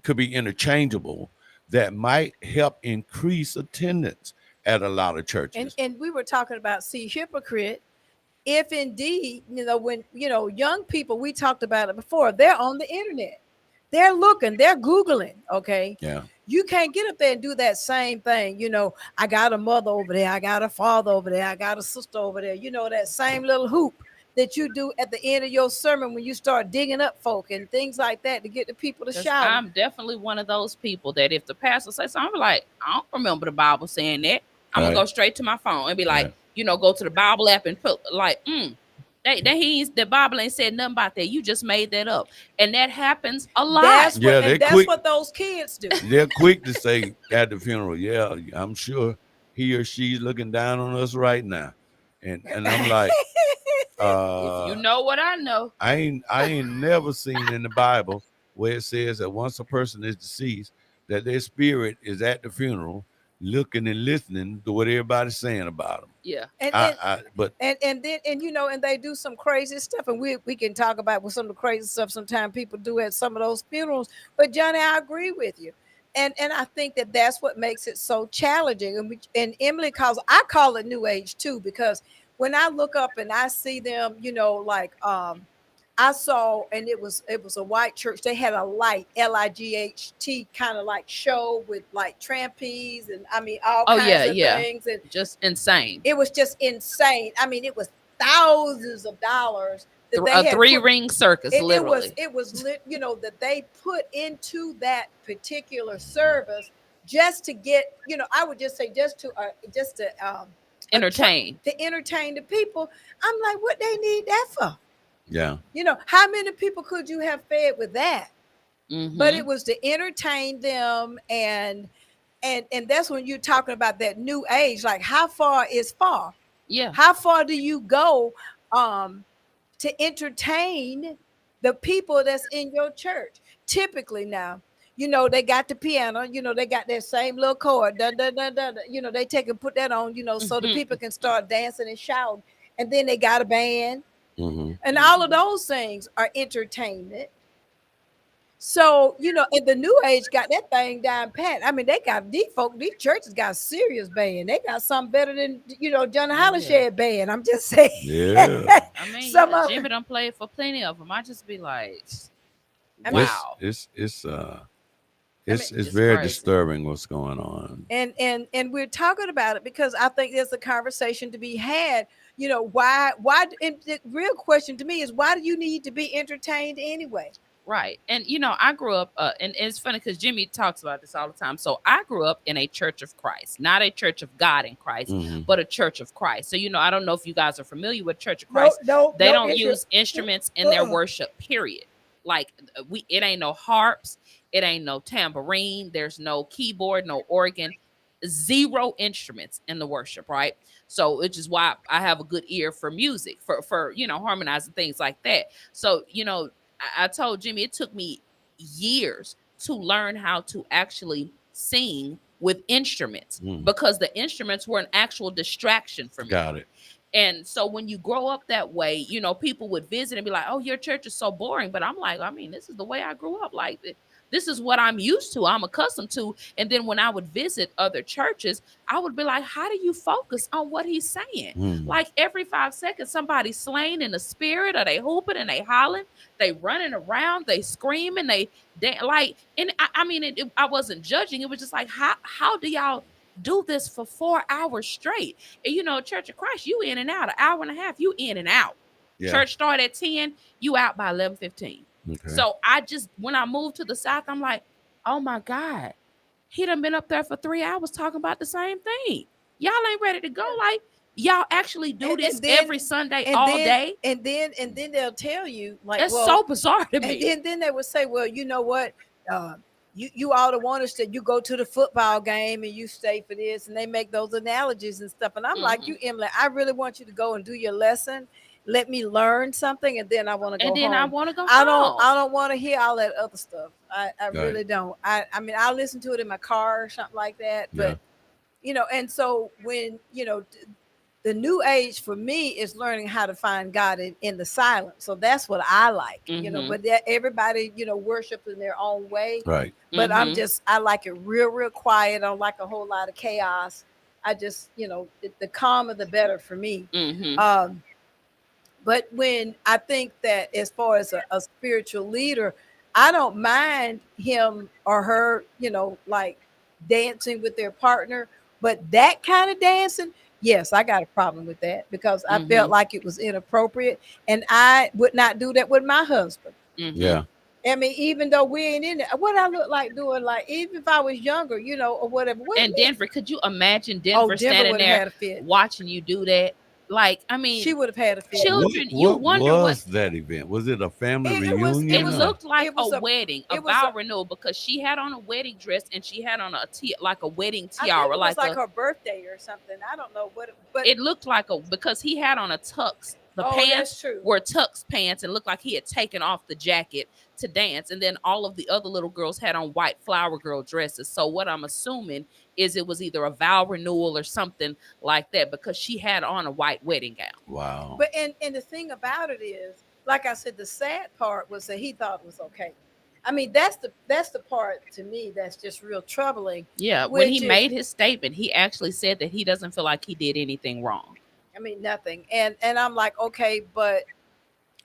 could be interchangeable that might help increase attendance at a lot of churches. And we were talking about hypocrite. If indeed, when young people, we talked about it before, they're on the internet, they're looking, they're Googling. Okay. Yeah. You can't get up there and do that same thing. I got a mother over there, I got a father over there, I got a sister over there. That same little hoop that you do at the end of your sermon when you start digging up folk and things like that to get the people to shout. I'm definitely one of those people that if the pastor says something, I'm like, I don't remember the Bible saying that. I'm gonna go straight to my phone and be like, go to the Bible app and put like, the Bible ain't said nothing about that. You just made that up, and that happens a lot. That's what those kids do. They're quick to say at the funeral, yeah, I'm sure he or she's looking down on us right now, and I'm like. If you know what I know, I ain't never seen in the Bible where it says that once a person is deceased, that their spirit is at the funeral, looking and listening to what everybody's saying about them. Yeah, and they do some crazy stuff, and we can talk about some of the crazy stuff sometimes people do at some of those funerals. But Johnny, I agree with you, and I think that's what makes it so challenging. And Emily I call it New Age too, because when I look up and I see them, like I saw, and it was a white church. They had a light, LIGHT, kind of like show with like trapeze and I mean all Oh kinds yeah, of yeah. things, and Just insane. it was just insane. I mean, it was thousands of dollars that A they had three put, ring circus, literally. it was lit, that they put into that particular service just to get, I would just say just to Entertain. to entertain the people. I'm like, what they need that for? Yeah. How many people could you have fed with that? Mhm. But it was to entertain them, and that's when you're talking about that new age. Like, how far is far? Yeah. How far do you go to entertain the people that's in your church? Typically now, they got the piano, they got that same little chord, da, da, da, da, da. They take and put that on, so the people can start dancing and shouting. And then they got a band. Mm-hmm. And all of those things are entertainment. So, and the new age got that thing down pat. I mean, they got these churches got a serious band. They got something better than, John HOLLINGSHED band. I'm just saying. Yeah. I mean, Some of Jimmy done played for plenty of them. I just be like, I mean, wow. It's it's very crazy. disturbing what's going on. And we're talking about it because I think there's a conversation to be had. Why and the real question to me is, why do you need to be entertained anyway? Right. And I grew up and it's funny because Jimmy talks about this all the time. So I grew up in a church of Christ, not a church of God in Christ, but a church of Christ. So I don't know if you guys are familiar with Church of Christ. They don't use instruments in their worship, period. Like it ain't no harps, it ain't no tambourine, there's no keyboard, no organ, zero instruments in the worship, right? So which is why I have a good ear for music, for harmonizing things like that. So I told Jimmy it took me years to learn how to actually sing with instruments because the instruments were an actual distraction for me. Got it. And so when you grow up that way, people would visit and be like, oh, your church is so boring. But I'm like, I mean, this is the way I grew up. Like, this is what I'm used to. I'm accustomed to. And then when I would visit other churches, I would be like, how do you focus on what he's saying? Like every 5 seconds, somebody's slain in the spirit, or they hooping and they hollering, they running around, they screaming, they like, and I mean, I wasn't judging. It was just like, how do y'all do this for 4 hours straight? And Church of Christ, you in and out, an hour and a half, you in and out. Yeah. Church start at 10, you out by 11:15. Okay. So when I moved to the South, I'm like, oh my God, he done been up there for 3 hours talking about the same thing. Y'all ain't ready to go. Like, y'all actually do this every Sunday all day. And then they'll tell you, like, it's so bizarre to me. And then they would say, well, you know what? You ought to want us to you go to the football game and you stay for this, and they make those analogies and stuff. And I'm like, you, Emily, I really want you to go and do your lesson. Let me learn something, and then I want to go. And then home. I want to go. I don't want to hear all that other stuff. I really don't. I mean, I'll listen to it in my car or something like that. But and so when the new age for me is learning how to find God in the silence. So that's what I like, but everybody, worships in their own way. Right. But I like it real, real quiet. I don't like a whole lot of chaos. I just, the calmer, the better for me. But when I think that as far as a spiritual leader, I don't mind him or her, like dancing with their partner, but that kind of dancing, yes, I got a problem with that because I felt like it was inappropriate, and I would not do that with my husband. Yeah. I mean, even though we ain't in it, what I look like doing, like, even if I was younger, or whatever. And Denver, could you imagine Denver standing there watching you do that? Like, I mean, she would have had a fit. Children, what was that event? Was it a family reunion? It looked like a wedding, a vow renewal, because she had on a wedding dress and she had on a wedding tiara, I think it was like her birthday or something. I don't know what, but it looked like because he had on a tux. The pants were tux pants and looked like he had taken off the jacket to dance. And then all of the other little girls had on white flower girl dresses. So what I'm assuming is it was either a vow renewal or something like that, because she had on a white wedding gown. Wow. But and the thing about it is, like I said, the sad part was that he thought it was okay. I mean, that's the part to me that's just real troubling. Yeah, when he made his statement, he actually said that he doesn't feel like he did anything wrong. I mean, nothing. And I'm like, okay, but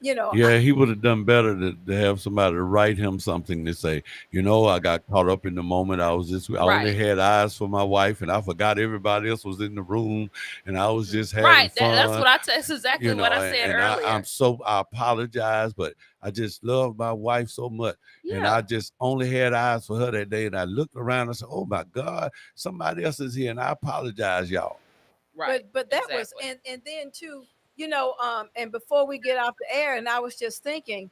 you know, Yeah, he would have done better to have somebody to write him something to say, I got caught up in the moment. I only Right. had eyes for my wife and I forgot everybody else was in the room and I was just having Right. fun. That's what that's exactly what I said earlier. I apologize, but I just love my wife so much. And Yeah. I just only had eyes for her that day. And I looked around and said, oh my God, somebody else is here. And I apologize, y'all. Right. But that was exactly. and then too, and before we get off the air, and I was just thinking,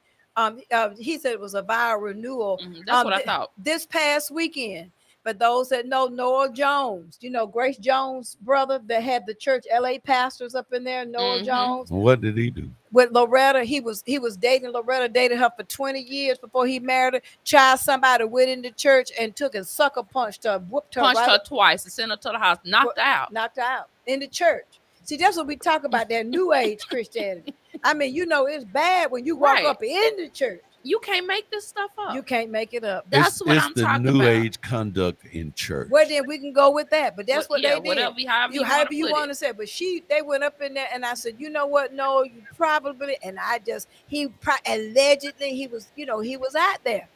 he said it was a vow renewal. That's what I thought. This past weekend. For those that know Noah Jones, Grace Jones' brother that had the church LA pastors up in there, Noah Jones. What did he do? With Loretta, he was dating Loretta, dated her for 20 years before he married her. Child somebody went into church and took and sucker punched her, whooped her, her twice, and sent her to the house, knocked her out in the church. See, that's what we talk about, that new age Christianity. I mean, it's bad when you walk up in the church. You can't make this stuff up. You can't make it up. That's what I'm talking about. It's the new age conduct in church. Well, then we can go with that. But that's what they did. Whatever, however you want to say. But they went up in there, and I said, you know what? No, you probably. And allegedly he was, he was out there.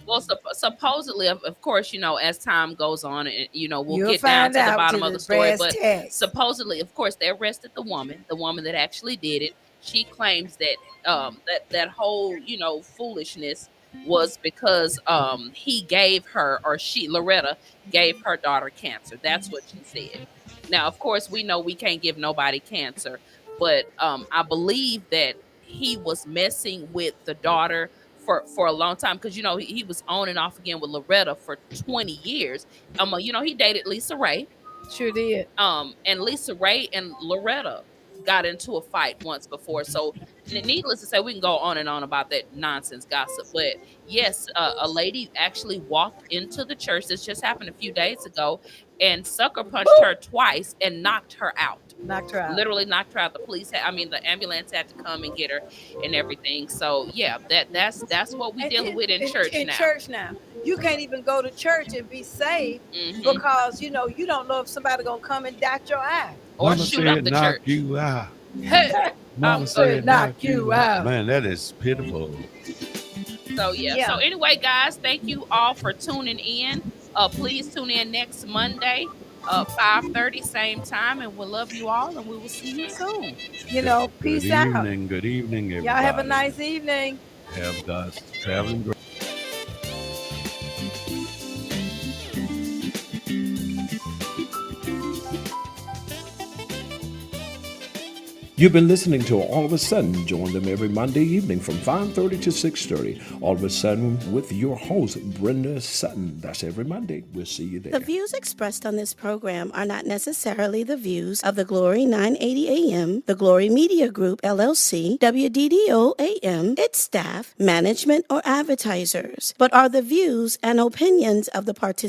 Well, supposedly, of course, as time goes on, and we'll get down to the bottom of the story. But supposedly, of course, they arrested the woman that actually did it. She claims that that whole foolishness was because he gave her, or Loretta gave her daughter cancer. That's what she said. Now, of course, we know we can't give nobody cancer, but I believe that he was messing with the daughter for a long time, because he was on and off again with Loretta for 20 years. He dated Lisa Ray. Sure did. And Lisa Ray and Loretta got into a fight once before. So needless to say, we can go on and on about that nonsense gossip. But yes, a lady actually walked into the church. This just happened a few days ago, and sucker punched her twice and knocked her out. Literally knocked her out. The ambulance had to come and get her and everything. So yeah, that's what we're dealing with in church now. In church now, you can't even go to church and be saved because you don't know if somebody gonna come and dot your eye or shoot up the church. You out. Hey, Mama said knock you out. Man, that is pitiful. So yeah. So anyway, guys, thank you all for tuning in. Please tune in next Monday, 5:30, same time, and we'll love you all, and we will see you soon. Peace out. Good evening, everybody. Y'all have a nice evening. Have God's traveling grace. You've been listening to All of a Sudden. Join them every Monday evening from 5:30 to 6:30. All of a Sudden with your host, Brenda Sutton. That's every Monday. We'll see you there. The views expressed on this program are not necessarily the views of the Glory 980 AM, the Glory Media Group, LLC, WDDO AM, its staff, management, or advertisers, but are the views and opinions of the participants